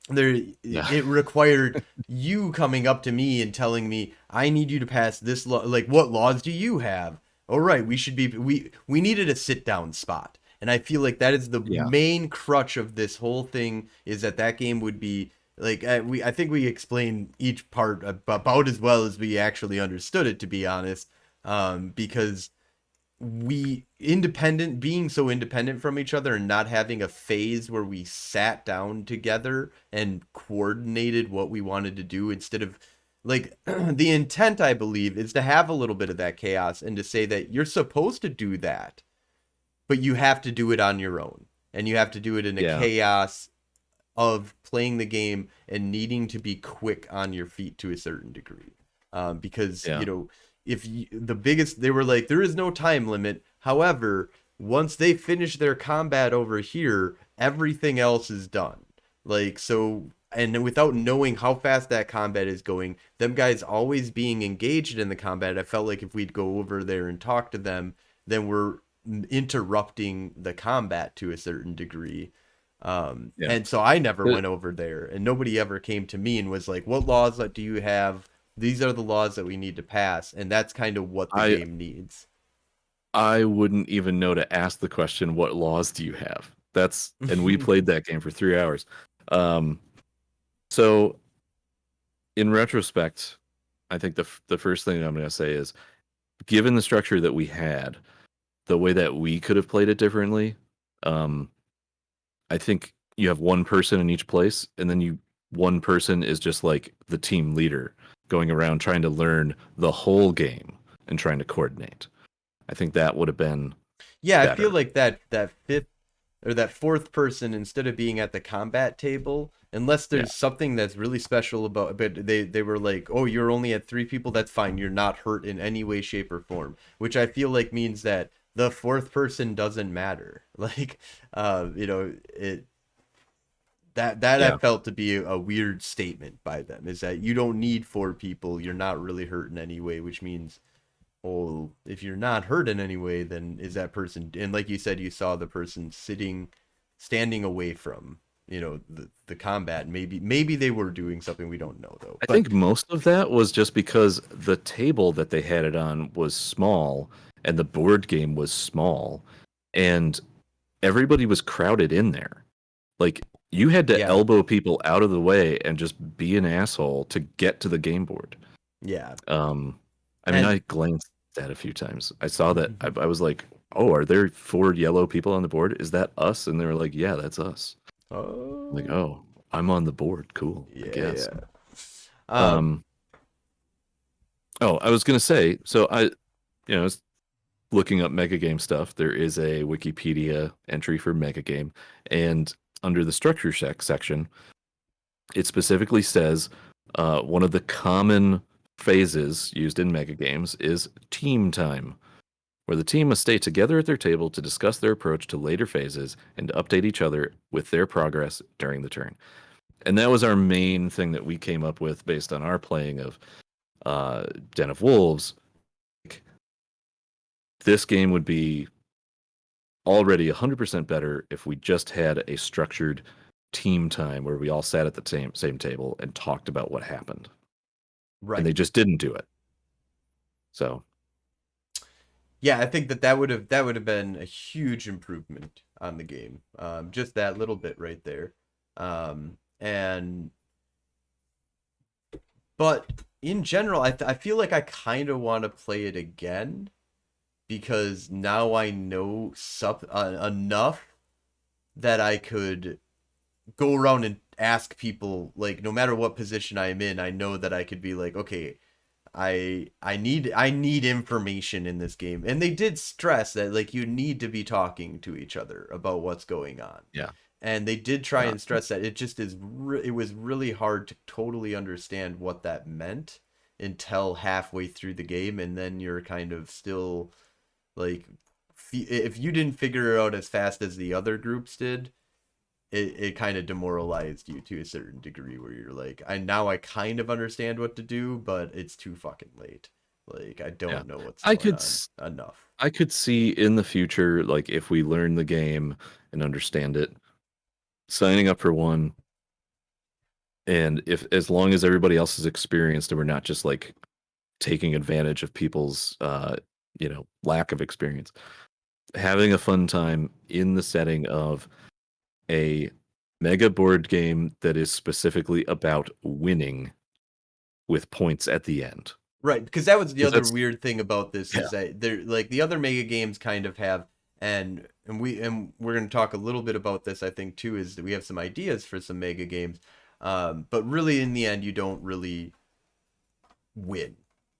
there, yeah, it required you coming up to me and telling me, I need you to pass this law. Like, what laws do you have? All right, we needed a sit down spot. And I feel like that is the yeah, main crutch of this whole thing, is that that game would be like, I think we explained each part about as well as we actually understood it, to be honest. Because we independent being so independent from each other and not having a phase where we sat down together and coordinated what we wanted to do, instead of like, the intent, I believe, is to have a little bit of that chaos and to say that you're supposed to do that, but you have to do it on your own, and you have to do it in a yeah, chaos of playing the game and needing to be quick on your feet to a certain degree. Because, yeah. if you, the biggest, they were like, there is no time limit. However, once they finish their combat over here, everything else is done. Like, so, and without knowing how fast that combat is going, them guys always being engaged in the combat, I felt like if we'd go over there and talk to them, then we're interrupting the combat to a certain degree. Yeah. And so I never The- went over there, and nobody ever came to me and was like, "What laws do you have? These are the laws that we need to pass," and that's kind of what the I game needs. I wouldn't even know to ask the question, "What laws do you have?" And we played that game for 3 hours. Um, so in retrospect, I think the first thing I'm going to say is, given the structure that we had, the way that we could have played it differently, um, I think you have one person in each place, and then one person is just like the team leader going around trying to learn the whole game and trying to coordinate. I think that would have been Yeah, I feel better. like that fifth or that fourth person, instead of being at the combat table, unless Yeah. there's something that's really special about, but they were like, "Oh, you're only at three people, that's fine. You're not hurt in any way, shape, or form," which I feel like means that the fourth person doesn't matter. Like, it that I Yeah. felt to be a weird statement by them, is that you don't need four people, you're not really hurt in any way, which means, well, if you're not hurt in any way, then is that person, and like you said, you saw the person standing away from, the combat. Maybe they were doing something we don't know though. I But think most of that was just because the table that they had it on was small and the board game was small and everybody was crowded in there. Like you had to yeah, elbow people out of the way and just be an asshole to get to the game board. yeah. Um, I mean, And I glanced at that a few times. I saw that. I was like, "Oh, are there four yellow people on the board? Is that us?" And they were like, "Yeah, that's us." I'm like, oh, "Oh, I'm on the board. Cool, I yeah, guess." yeah. Um, oh, I was gonna say, so I was looking up mega game stuff. There is a Wikipedia entry for mega game, and under the structure section, it specifically says one of the common phases used in mega games is team time, where the team must stay together at their table to discuss their approach to later phases and to update each other with their progress during the turn. And that was our main thing that we came up with based on our playing of uh, Den of Wolves. this game would be already 100% better if we just had a structured team time where we all sat at the same table and talked about what happened. And they Right. just didn't do it. So Yeah, I think that would have been a huge improvement on the game. Just that little bit right there. And but in general, I feel like I kind of want to play it again because now I know enough that I could go around and ask people, like, no matter what position I'm in, I know that I could be like, okay, I need information in this game. And they did stress that, like, you need to be talking to each other about what's going on. yeah, And they did try uh, and stress that it was really hard to totally understand what that meant until halfway through the game, and then you're kind of still like, if you didn't figure it out as fast as the other groups did, it kind of demoralized you to a certain degree where you're like, I kind of understand what to do, but it's too fucking late. Like, I yeah. don't know what's I going could on enough. I could see in the future, like if we learn the game and understand it, signing up for one, and if as long as everybody else is experienced and we're not just like taking advantage of people's lack of experience, having a fun time in the setting of a mega board game that is specifically about winning with points at the end. Right, because that was the Because other that's weird thing about this yeah, is that they're like the other mega games kind of have, and we're going to talk a little bit about this, I think, too, is that we have some ideas for some mega games, but really in the end you don't really win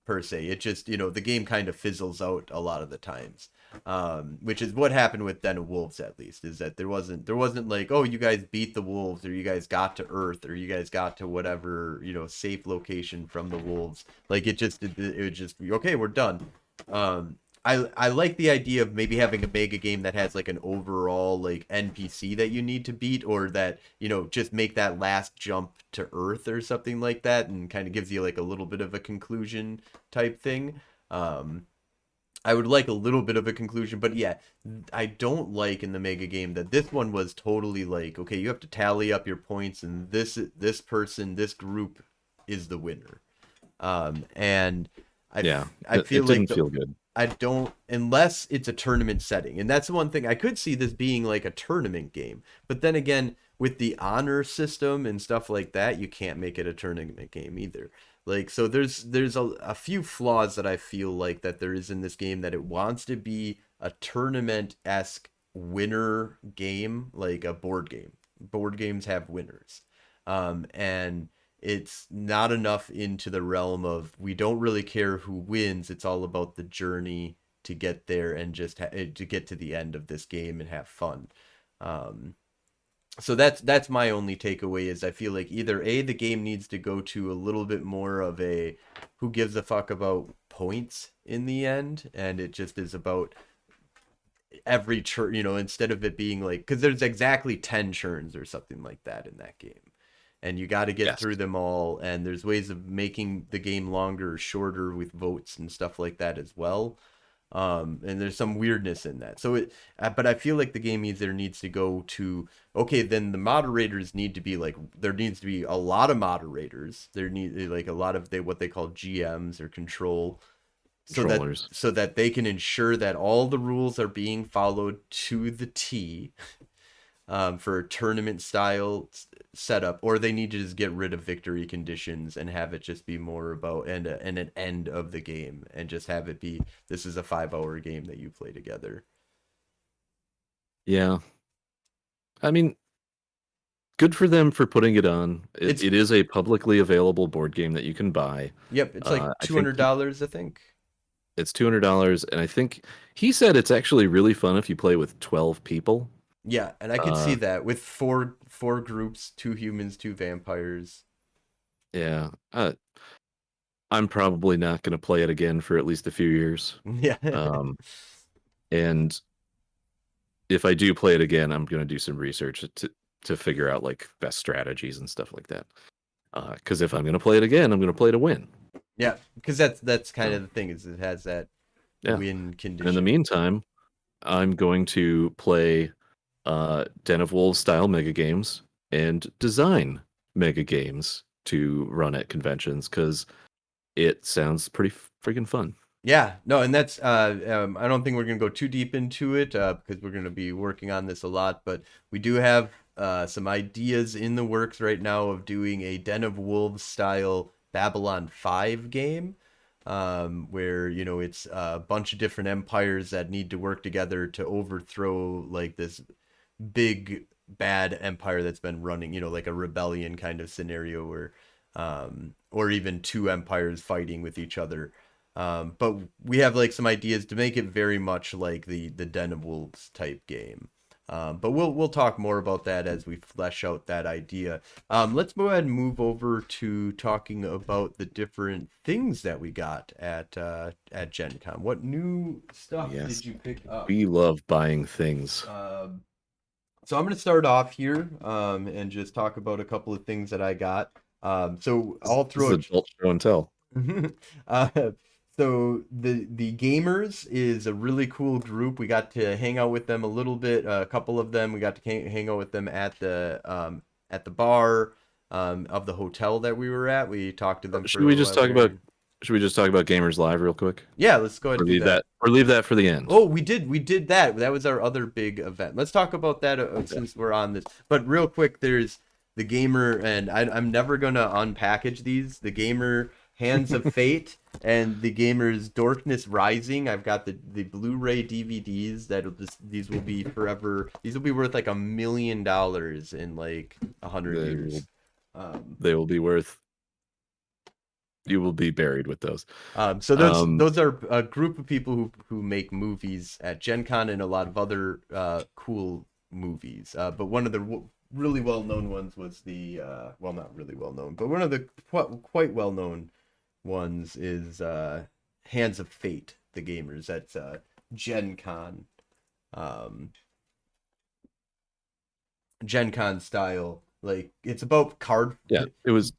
per se. It just, the game kind of fizzles out a lot of the times. Which is what happened with Den of Wolves, at least, is that there wasn't like, oh, you guys beat the wolves, or you guys got to Earth, or you guys got to whatever, safe location from the wolves. Like, it was just, okay, we're done. I like the idea of maybe having a mega game that has like an overall like NPC that you need to beat, or that, just make that last jump to Earth or something like that, and kind of gives you like a little bit of a conclusion type thing. I would like a little bit of a conclusion, but yeah, I don't like in the mega game that this one was totally like, okay, you have to tally up your points, and this group is the winner. And yeah. I feel It like didn't feel good. I don't, unless it's a tournament setting. And that's the one thing I could see this being like a tournament game. But then again, with the honor system and stuff like that, you can't make it a tournament game either. Like, so there's a few flaws that I feel like that there is in this game, that it wants to be a tournament-esque winner game, like a board game. Board games have winners. And it's not enough into the realm of, we don't really care who wins. It's all about the journey to get there, and just to get to the end of this game and have fun. Um, so that's my only takeaway, is I feel like either A, the game needs to go to a little bit more of a who gives a fuck about points in the end, and it just is about every churn, instead of it being like, because there's exactly 10 churns or something like that in that game, and you got to get Yes. through them all, and there's ways of making the game longer or shorter with votes and stuff like that as well. And there's some weirdness in that. But I feel like the game either needs to go to, okay, then the moderators need to be like, there needs to be a lot of moderators. There need like a lot of what they call GMs or control, so that Controllers. they can ensure that all the rules are being followed to the T, for a tournament style setup, or they need to just get rid of victory conditions and have it just be more about and an end of the game, and just have it be, this is a 5 hour game that you play together. Yeah. I mean, good for them for putting it on. It's It is a publicly available board game that you can buy. Yep, it's like I think $200, I think. it's $200, and I think he said it's actually really fun if you play with 12 people. Yeah, and I could see Uh, that with four groups, two humans, two vampires. yeah. I'm probably not going to play it again for at least a few years. Yeah. Um, and if I do play it again, I'm going to do some research to figure out like best strategies and stuff like that. Because if I'm going to play it again, I'm going to play to win. Yeah, because that's kind So of the thing, is it has that Yeah. win And in the condition. meantime, I'm going to play Den of Wolves style mega games and design mega games to run at conventions because it sounds pretty freaking fun. Yeah, no, and that's I don't think we're gonna go too deep into it because we're gonna be working on this a lot, but we do have some ideas in the works right now of doing a Den of Wolves style Babylon 5 game, where it's a bunch of different empires that need to work together to overthrow like this big bad empire that's been running, like a rebellion kind of scenario where or even two empires fighting with each other. But we have like some ideas to make it very much like the Den of Wolves type game. But we'll talk more about that as we flesh out that idea. Let's go ahead and move over to talking about the different things that we got at Gen Con. What new stuff Yes. did you pick up? We love buying things. So I'm going to start off here and just talk about a couple of things that I got. So I'll This is throw it. adult show and tell. uh, so the gamers is a really cool group. We got to hang out with them a little bit. A couple of them we got to hang out with them at the bar of the hotel that we were at. We talked to them for Should a we little just while talk about there. should we just talk about Gamers Live real quick? Yeah, let's go ahead Or and do leave that. that for the end. Oh, we did that. That was our other big event. Let's talk about that since we're on this. But real quick, there's the gamer, and I'm never gonna unpackage these. The gamer Hands of Fate and the gamer's Darkness Rising. I've got the Blu-ray DVDs these will be forever. These will be worth like $1 million in like 100 years. They will be worth. You will be buried with those. So those are a group of people who make movies at Gen Con and a lot of other cool movies. But one of the really well known ones was the well, not really well known, but one of the quite well known ones is Hands of Fate, the gamers. That's Gen Con, um, Gen Con style. Like it's about card. Yeah, it was.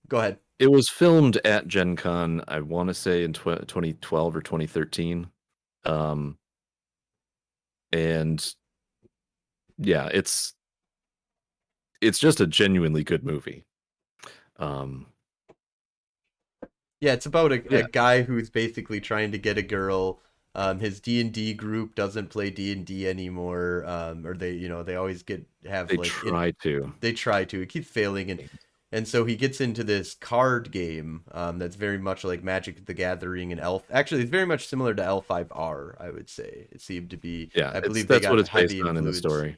Go ahead. It was filmed at Gen Con, I want to say in 2012 or 2013. And yeah, it's just a genuinely good movie. Yeah, it's about a Yeah, guy who's basically trying to get a girl. His D&D group doesn't play D&D anymore, or they always have they like try to. they try to. It keeps failing, and so he gets into this card game that's very much like Magic the Gathering and Elf. Actually, it's very much similar to L5R, I would say. It seemed to be. Yeah, I believe they that's what got it's based heavy on in the influence. story.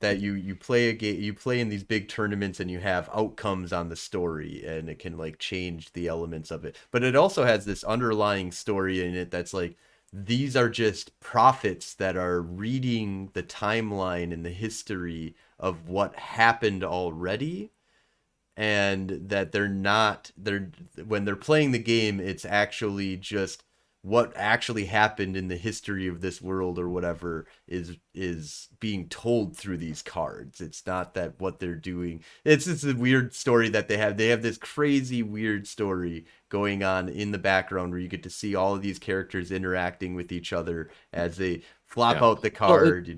That you play a game, you play in these big tournaments, and you have outcomes on the story, and it can like change the elements of it. But it also has this underlying story in it that's like these are just prophets that are reading the timeline and the history of what happened already, and that they're when they're playing the game, it's actually just what actually happened in the history of this world or whatever is being told through these cards. It's not that what they're doing. It's just a weird story that they have this crazy weird story going on in the background where you get to see all of these characters interacting with each other as they flop Yeah. out the Well, card.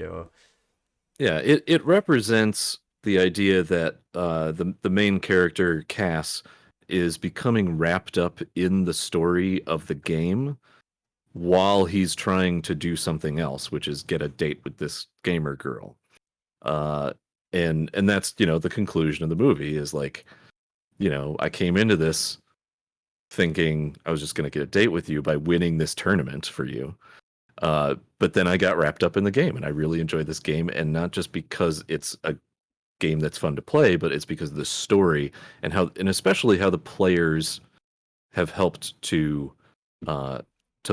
yeah, it represents the idea that the main character Cass is becoming wrapped up in the story of the game while he's trying to do something else, which is get a date with this gamer girl. Uh, and that's the conclusion of the movie is like, I came into this thinking I was just going to get a date with you by winning this tournament for you. But then I got wrapped up in the game and I really enjoyed this game. And not just because it's a game that's fun to play, but it's because of the story and especially how the players have helped to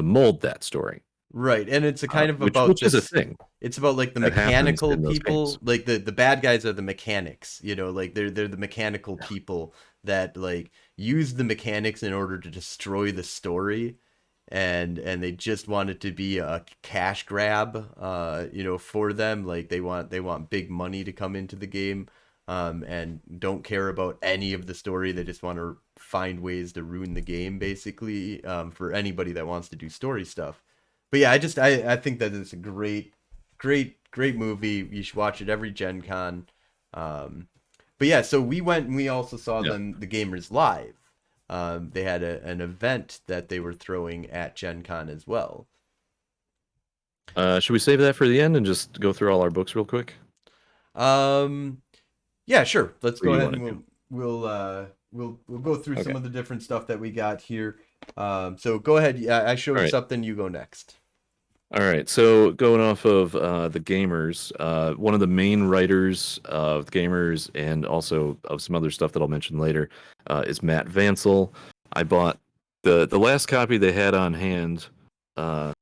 mold that story. Right, and it's a kind of about Which is a this. thing It's about like the that happens mechanical in those games. people, like the bad guys are the mechanics, like they're the mechanical Yeah. people that like use the mechanics in order to destroy the story, and they just want it to be a cash grab, for them. Like they want big money to come into the game, and don't care about any of the story. They just want to find ways to ruin the game, basically, for anybody that wants to do story stuff. But yeah, I think that it's a great movie. You should watch it every Gen Con. But yeah, so we went and we also saw Yeah. the gamers live. They had an event that they were throwing at Gen Con as well. Should we save that for the end and just go through all our books real quick? Um, yeah, sure. Let's Or go you ahead want and to do? we'll go through Okay. some of the different stuff that we got here. So go ahead. Yeah, I All showed right. something. You go next. All right. So going off of the gamers, one of the main writers of gamers and also of some other stuff that I'll mention later is Matt Vancel. I bought the last copy they had on hand. Uh,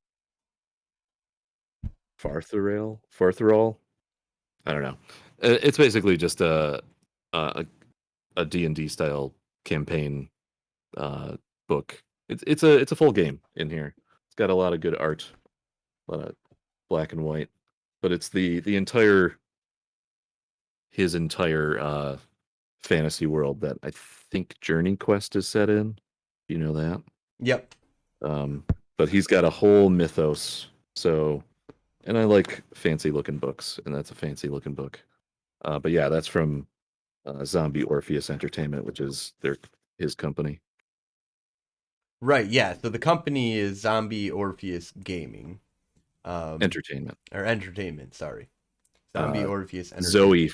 Fartherall. I don't know. It's basically just a a D&D style campaign book. It's a full game in here. It's got a lot of good art, a lot of black and white, but it's the entire his entire fantasy world that I think Journey Quest is set in. You know that? Yep. Um, but he's got a whole mythos. So, and I like fancy looking books, and that's a fancy looking book. But yeah, that's from Zombie Orpheus Entertainment, which is his company. Right. Yeah. So the company is Zombie Orpheus Gaming, um, Entertainment. or Entertainment. Sorry, Zombie Uh, Orpheus Entertainment. Zoe,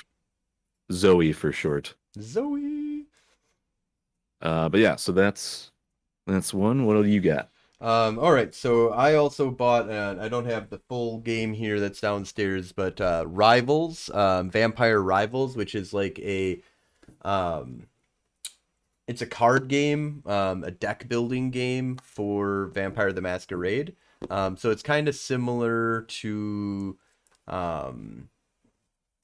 Zoe for short. Zoe. But yeah, so that's one. What do you got? All right, so I also bought, I don't have the full game here that's downstairs, but Rivals, Vampire Rivals, which is like um, it's a card game, a deck building game for Vampire the Masquerade. So it's kind of similar to, um,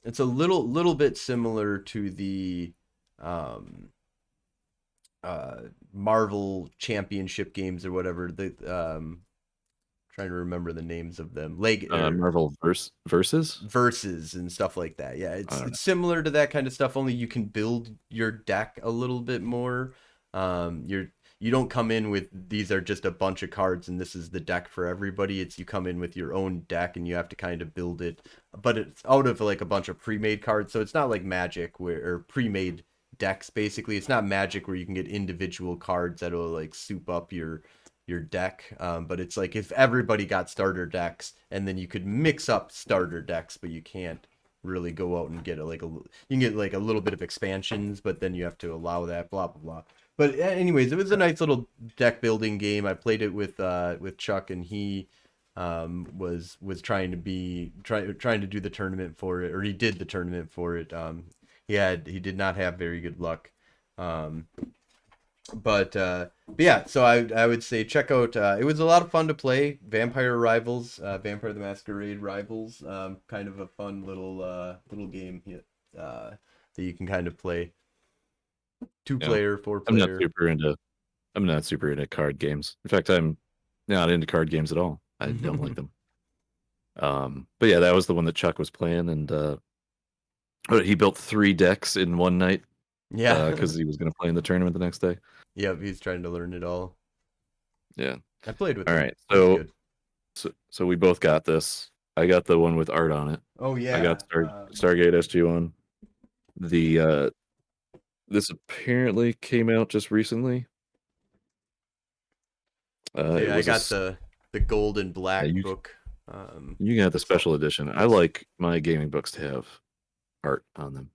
it's a little bit similar to the, um, uh, Marvel Championship games or whatever. Trying to remember the names of them. Leg or Marvel versus? verses and stuff like that. Yeah, I don't it's similar to that kind of stuff. Only you can build your deck a little bit more. You don't come in with these are just a bunch of cards and this is the deck for everybody. It's you come in with your own deck and you have to kind of build it, but it's out of like a bunch of pre-made cards. So it's not like Magic where or pre-made decks basically. It's not Magic where you can get individual cards that'll like soup up your deck. But it's like if everybody got starter decks, and then you could mix up starter decks, but you can't really go out and get you can get like a little bit of expansions, but then you have to allow that. Blah blah blah. But anyways, it was a nice little deck building game. I played it with Chuck, and he was trying to trying to do the tournament for it, or he did the tournament for it. He did not have very good luck. Um, but yeah, so I would say check out. It was a lot of fun to play. Vampire Rivals, Vampire the Masquerade Rivals. Kind of a fun little game that you can kind of play. Two know. player, four I'm not player. super into I'm not super into card games. In fact, I'm not into card games at all. I don't like them. But yeah, that was the one that Chuck was playing, and he built 3 decks in one night Yeah. because he was going to play in the tournament the next day. Yep, he's trying to learn it all. Yeah. I played with All him. right. It was good. So we both got this. I got the one with art on it. Oh I yeah. got Stargate Sg1. The this apparently came out just recently. It Yeah, I was a got the gold and yeah, black book. you got the That's all. special edition. I like my gaming books to have art on them.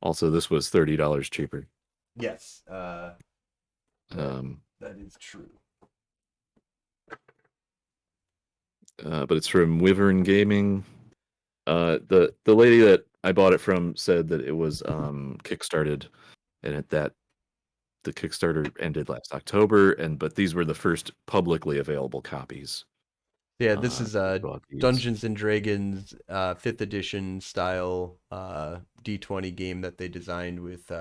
Also, this was $30 cheaper. Yes. Um, That is true. but it's from Wyvern Gaming. The lady that I bought it from said that it was kickstarted, and that the Kickstarter ended last October, but these were the first publicly available copies. Yeah, this is So we bought these. Dungeons and Dragons 5th edition style D20 game that they designed with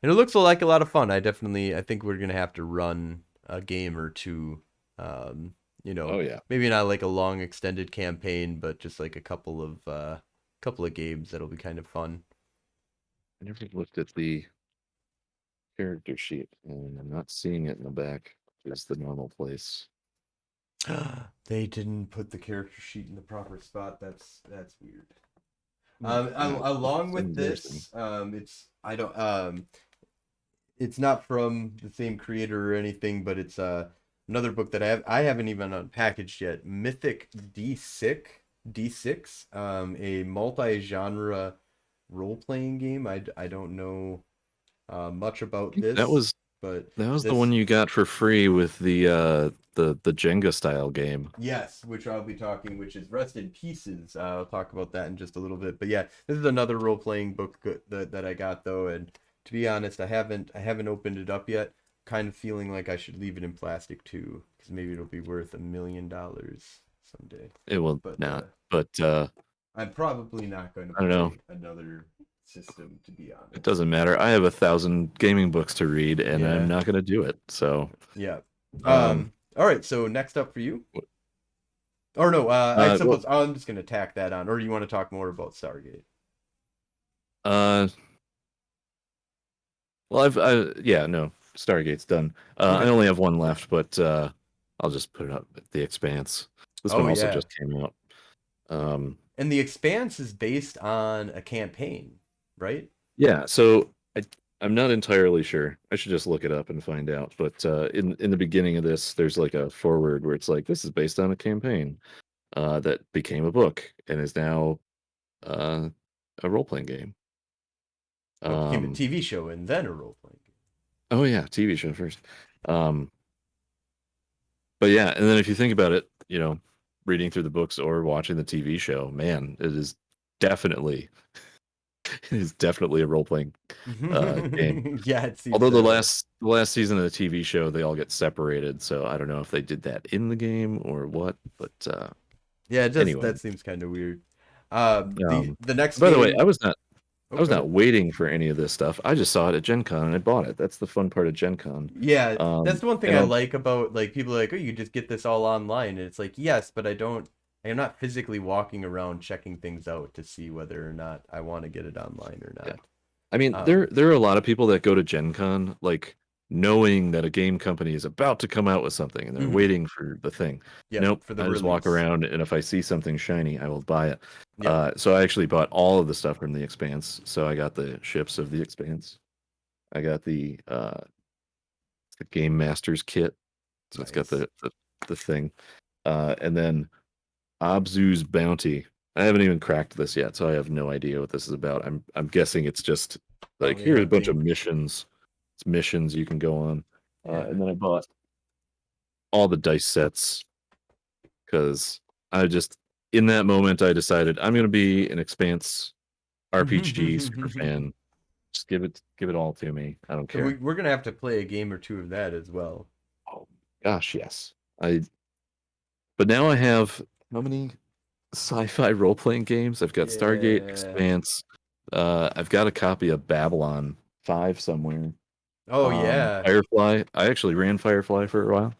and it looks like a lot of fun. I think we're gonna have to run a game or two. Um, Oh yeah, maybe not like a long extended campaign, but just like a couple of games that'll be kind of fun. I never looked at the character sheet, and I'm not seeing it in the back. It's the normal place. They didn't put the character sheet in the proper spot. That's weird. That Along is with embarrassing. this, it's not from the same creator or anything, but it's another book that I haven't even unpackaged yet. Mythic D6, a multi-genre role-playing game. I don't know much about That this, was but that was the this one you got for free with the Jenga style game. yes, which I'll be talking, which is Rest in Pieces. I'll talk about that in just a little bit. But yeah, this is another role-playing book that I got though, and to be honest, I haven't opened it up yet. Kind of feeling like I should leave it in plastic too, because maybe it'll be worth $1 million someday. It will But not, but I'm probably not going to I don't know. play another system, to be It honest. doesn't matter. I have 1,000 gaming books to read, and I'm Yeah, not going to do it. So, yeah. um, All right. So next up for you, or no? I well, suppose I'm just gonna tack that on. Or you want to talk more about Stargate? uh, yeah, no, Stargate's done. I Okay. only have one left, but I'll just put it up. The Expanse. This one Oh also yeah. just came out. Um, And the Expanse is based on a campaign, right? yeah, so I'm not entirely sure. I should just look it up and find out. But in the beginning of this, there's like a forward where it's like this is based on a campaign that became a book and is now uh, a role playing game. Well, it became a Um, TV show and then a role playing game. oh yeah, TV show first. Um, but yeah, and then if you think about it, reading through the books or watching the TV show, man, definitely it is definitely a role playing game. Yeah, it seems Although that way. the last season of the TV show, they all get separated, so I don't know if they did that in the game or what. But Yeah, it just anyway, that seems kind of weird. The um, the next by the way, game. Oh, I was go not ahead. waiting for any of this stuff. I just saw it at Gen Con and I bought it. That's the fun part of Gen Con. Yeah, that's the one thing And I on like about like people are like, oh, you just get this all online, and it's like, yes, but I'm not physically walking around checking things out to see whether or not I want to get it online or Yeah, not. I mean, there are a lot of people that go to Gen Con like knowing that a game company is about to come out with something and they're Mhm. waiting for the thing. Yep, Nope, for the I just walk release. around and if I see something shiny, I will buy it. Yep, So I actually bought all of the stuff from the Expanse. So I got the ships of the Expanse. I got the Game Masters kit. So it's got nice. the thing. And then Abzu's Bounty. I haven't even cracked this yet, so I have no idea what this is about. I'm guessing it's just like Bounty here's a bunch of hunting. missions. It's missions you can go on. Yeah. And then I bought all the dice sets because I just in that moment I decided I'm gonna be an Expanse RPG super fan. Just give it all to me. I don't So we, care. we're gonna have to play a game or two of that as well. Oh gosh, yes. I but now I have how many sci-fi role-playing games? I've got Stargate, Yeah. Expanse. I've got a copy of Babylon 5 somewhere. Oh yeah. Firefly. I actually ran Firefly for a while.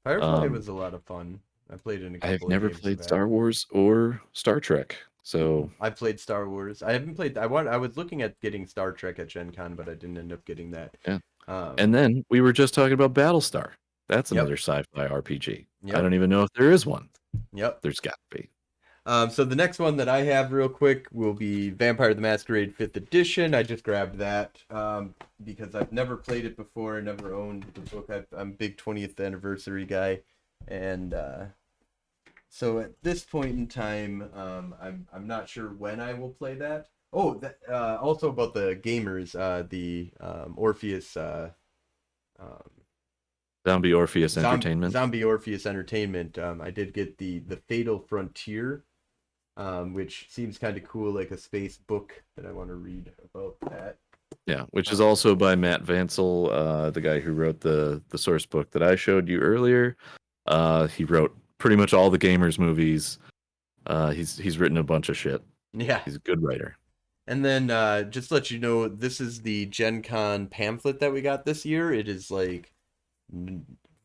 Firefly Um, was a lot of fun. I played in a I have couple of never games of played that. Star Wars or Star Trek, so I played Star Wars. I haven't played. I was looking at getting Star Trek at Gen Con, but I didn't end up getting that. yeah. And Um. then we were just talking about Battlestar. That's Yep. another sci-fi RPG. I Yep. don't even know if there is one. Yep. There's got to be. So the next one that I have real quick will be Vampire the Masquerade 5th Edition. I just grabbed that because I've never played it before, never owned the book. I'm a big 20th anniversary guy, and so at this point in time, I'm not sure when I will play that. Oh, also about the gamers, the Orpheus, um, Zombie Orpheus Entertainment. Zombie Orpheus Entertainment. I did get the Fatal Frontier, which seems kind of cool, like a space book that I want to read about that. Yeah, which is Um, also by Matt Vancel, the guy who wrote the source book that I showed you earlier. He wrote pretty much all the Gamers movies. He's written a bunch of shit. yeah. He's a good writer. And then just to let you know, this is the Gen Con pamphlet that we got this year. It is like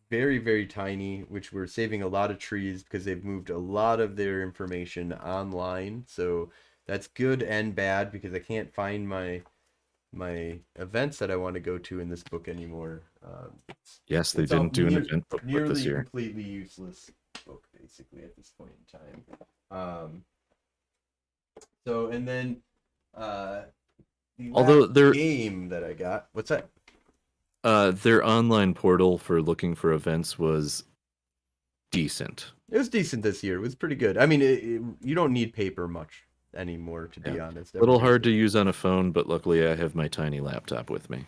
very, very tiny, which we're saving a lot of trees because they've moved a lot of their information online. So that's good and bad because I can't find my my events that I want to go to in this book anymore. Yes, they It's all didn't do an event booklet this nearly year. completely useless book basically at this point in time. So and then the Although last game that I got, what's that? their online portal for looking for events was decent. It was decent this year. It was pretty good. I mean, you don't need paper much anymore, to be honest. A little Everything's hard to digital. use on a phone, but luckily I have my tiny laptop with me.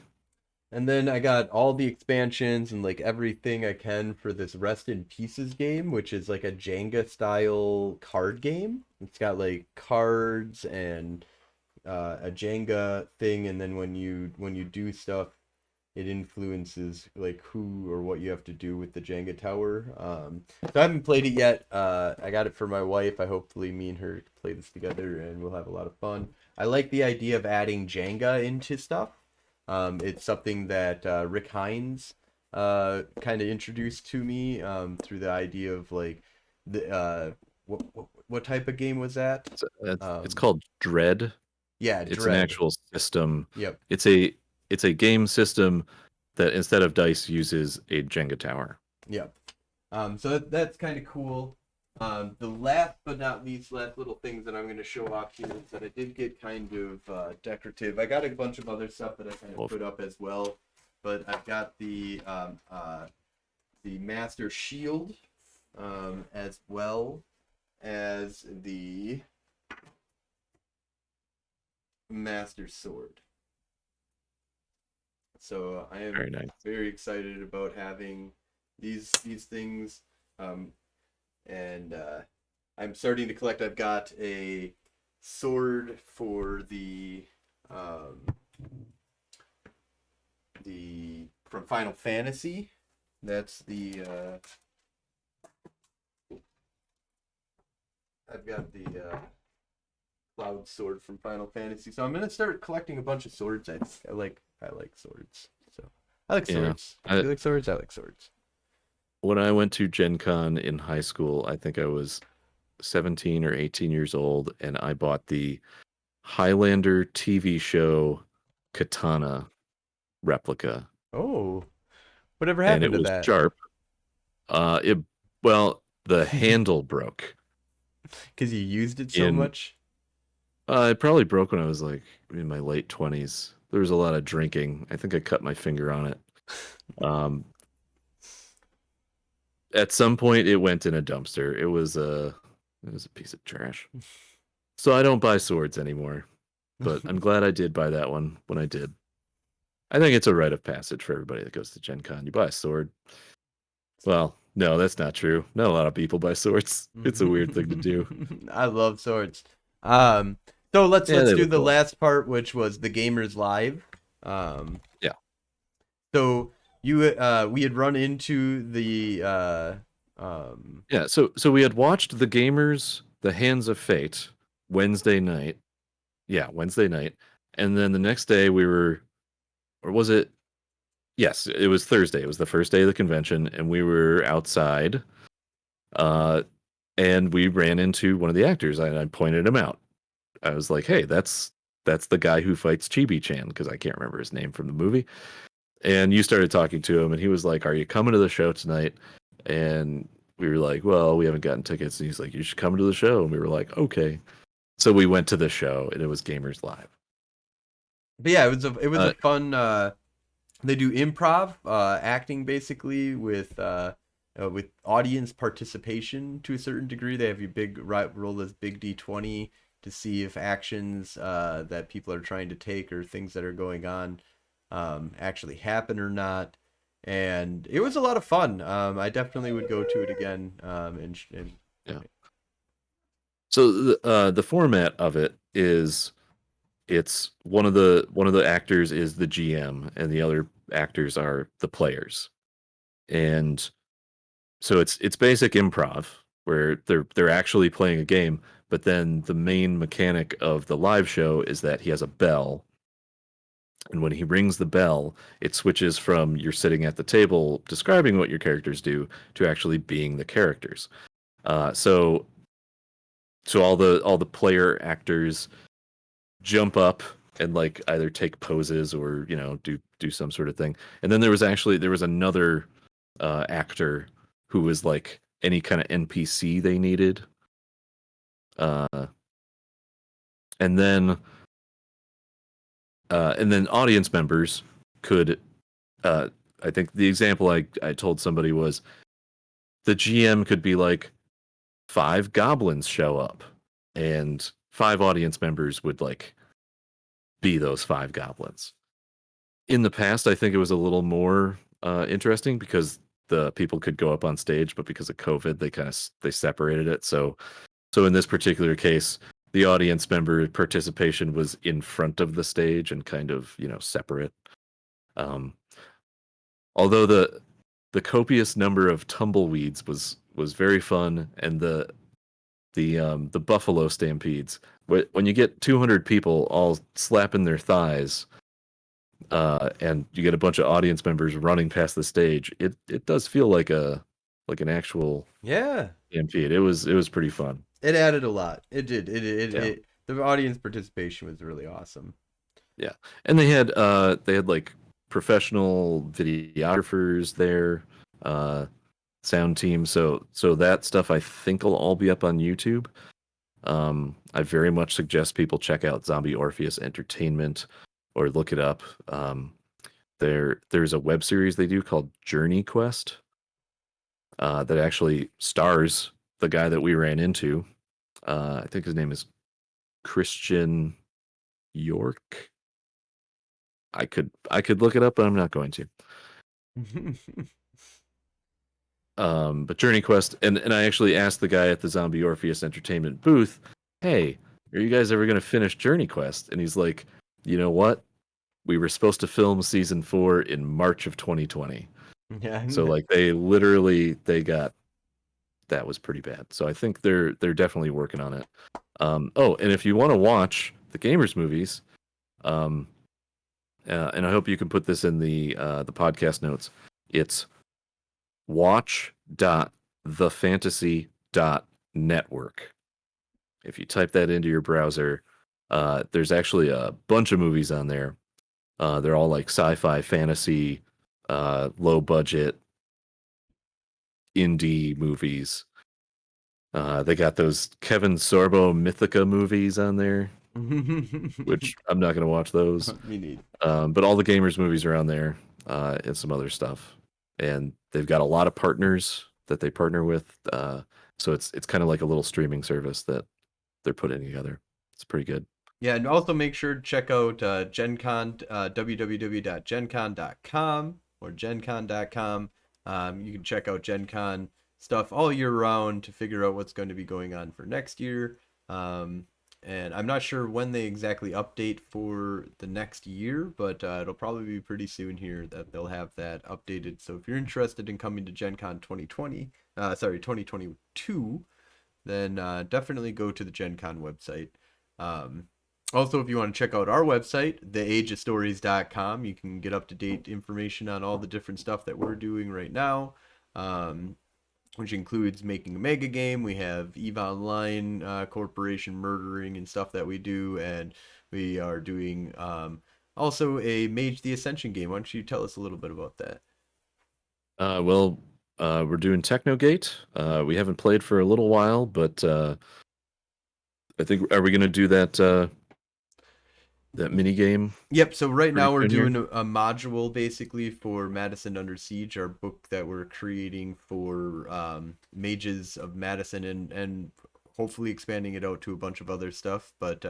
And then I got all the expansions and like everything I can for this Rest in Pieces game, which is like a Jenga style card game. It's got like cards and a Jenga thing, and then when you do stuff, it influences like who or what you have to do with the Jenga tower. So I haven't played it yet. I got it for my wife. I hopefully me and her play this together, and we'll have a lot of fun. I like the idea of adding Jenga into stuff. It's something that Rick Hines kind of introduced to me through the idea of like the what type of game was that? It's called Dread. Yeah, It's an Dread. actual system. Yep. It's a game system that instead of dice uses a Jenga tower. Yep. So that's kind of cool. The last but not least, last little things that I'm going to show off here is that I did get kind of decorative. I got a bunch of other stuff that I kind of put up as well, but I've got the Master Shield as well as the Master Sword. So I am Very nice. very excited about having these things. And I'm starting to collect. I've got a sword for the from Final Fantasy. That's the I've got the Cloud sword from Final Fantasy. So I'm gonna start collecting a bunch of swords. I like swords. So I like swords. Yeah, You like swords? I like swords. when I went to Gen Con in high school, I think I was 17 or 18 years old, and I bought the Highlander TV show katana replica. Oh, whatever And it happened to was that? sharp. It well, the handle broke. Because you used it so much. It probably broke when I was like in my late 20s. There was a lot of drinking. I think I cut my finger on it. Um, at some point, it went in a dumpster. It was a piece of trash. So I don't buy swords anymore. But I'm glad I did buy that one when I did. I think it's a rite of passage for everybody that goes to Gen Con. You buy a sword. Well, no, that's not true. Not a lot of people buy swords. It's a weird thing to do. I love swords. So let's Yeah, they do look the cool. last part, which was the Gamers Live. Yeah. So we had run into the Yeah, so we had watched The Gamers, The Hands of Fate Wednesday night. Yeah, Wednesday night. And then the next day or was it? Yes, it was Thursday. It was the first day of the convention, and we were outside. And we ran into one of the actors, and I pointed him out. I was like, "Hey, that's the guy who fights Chibi-chan," because I can't remember his name from the movie. And you started talking to him, and he was like, "Are you coming to the show tonight?" And we were like, "Well, we haven't gotten tickets." And he's like, "You should come to the show." And we were like, "Okay." So we went to the show, and it was Gamers Live. but yeah, it was a fun they do improv acting basically with audience participation to a certain degree. They have you roll this big D20 to see if actions that people are trying to take or things that are going on actually happen or not. And it was a lot of fun. I definitely would go to it again. Yeah. So the format of it is it's one of the actors is the GM and the other actors are the players. And so it's basic improv where they're actually playing a game, but then the main mechanic of the live show is that he has a bell. And when he rings the bell, it switches from you're sitting at the table describing what your characters do to actually being the characters. So all the player actors jump up and like either take poses or do some sort of thing. And then there was another actor who was like any kind of NPC they needed. Uh, and then audience members could I think the example I told somebody was the GM could be like 5 goblins show up and 5 audience members would like be those 5 goblins. In the past, I think it was a little more interesting because the people could go up on stage, but because of COVID, they separated it. So in this particular case, the audience member participation was in front of the stage and kind of separate. Um, although the copious number of tumbleweeds was very fun, and the buffalo stampedes. When you get 200 people all slapping their thighs, and you get a bunch of audience members running past the stage, it does feel like an actual Yeah, stampede. It was pretty fun. it added a lot. It did. Yeah, The audience participation was really awesome. yeah, and they had like professional videographers there, uh, sound team. So that stuff I think will all be up on YouTube. I very much suggest people check out Zombie Orpheus Entertainment or look it up. There's a web series they do called Journey Quest that actually stars the guy that we ran into. I think his name is Christian York. I could look it up, but I'm not going to. But Journey Quest, and I actually asked the guy at the Zombie Orpheus Entertainment booth, "Hey, are you guys ever going to finish Journey Quest?" And he's like, "You know what? We were supposed to film season 4 in March of 2020." Yeah. So like they got that was pretty bad. So I think they're definitely working on it. Oh, and if you want to watch the Gamers movies, um, and I hope you can put this in the podcast notes. It's watch.thefantasy.network. If you type that into your browser, there's actually a bunch of movies on there. They're all like sci-fi, fantasy, low budget, indie movies. They got those Kevin Sorbo Mythica movies on there, which I'm not going to watch those. Me neither. But all the Gamers movies are on there, and some other stuff. And they've got a lot of partners that they partner with. So it's kind of like a little streaming service that they're putting together. It's pretty good. Yeah, and also make sure to check out Gencon, www.gencon.com or gencon.com. You can check out Gencon stuff all year round to figure out what's going to be going on for next year. And I'm not sure when they exactly update for the next year, but it'll probably be pretty soon here that they'll have that updated. So if you're interested in coming to Gen Con 2022, then definitely go to the Gen Con website. Also, if you want to check out our website, theageofstories.com, you can get up-to-date information on all the different stuff that we're doing right now. Which includes making a mega game. We have EVE Online Corporation murdering and stuff that we do, and we are doing also a Mage the Ascension game. Why don't you tell us a little bit about that? Well, we're doing Technogate. We haven't played for a little while, but I think are we going to do that mini game Yep, so right pretty now we're soon here? doing a module basically for Madison Under Siege, our book that we're creating for Mages of Madison, and hopefully expanding it out to a bunch of other stuff. But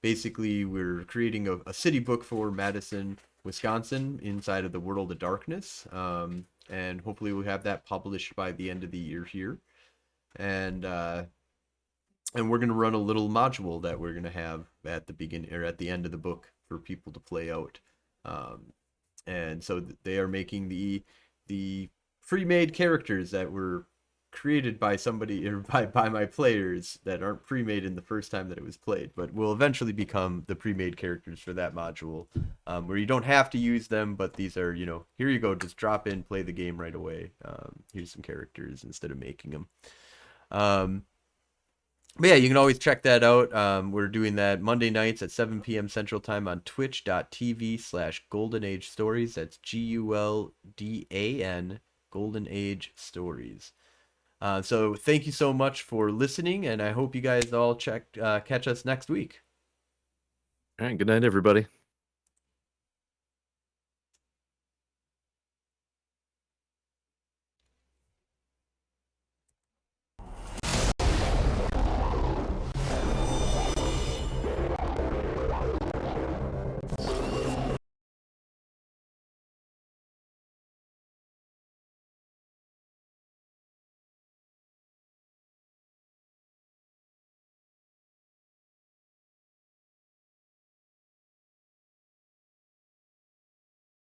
basically, we're creating a city book for Madison, Wisconsin, inside of the World of Darkness. And hopefully we'll have that published by the end of the year here. And we're going to run a little module that we're going to have at the beginning or at the end of the book for people to play out. And so they are making the pre-made characters that were created by somebody or by my players that aren't pre-made in the first time that it was played, but will eventually become the pre-made characters for that module, where you don't have to use them, but these are, here you go, just drop in, play the game right away. Here's some characters instead of making them. But yeah, you can always check that out. We're doing that Monday nights at 7 p.m. Central Time on twitch.tv/Golden Age Stories. That's GULDAN, Golden Age Stories. So thank you so much for listening, and I hope you guys all catch us next week. All right. Good night, everybody.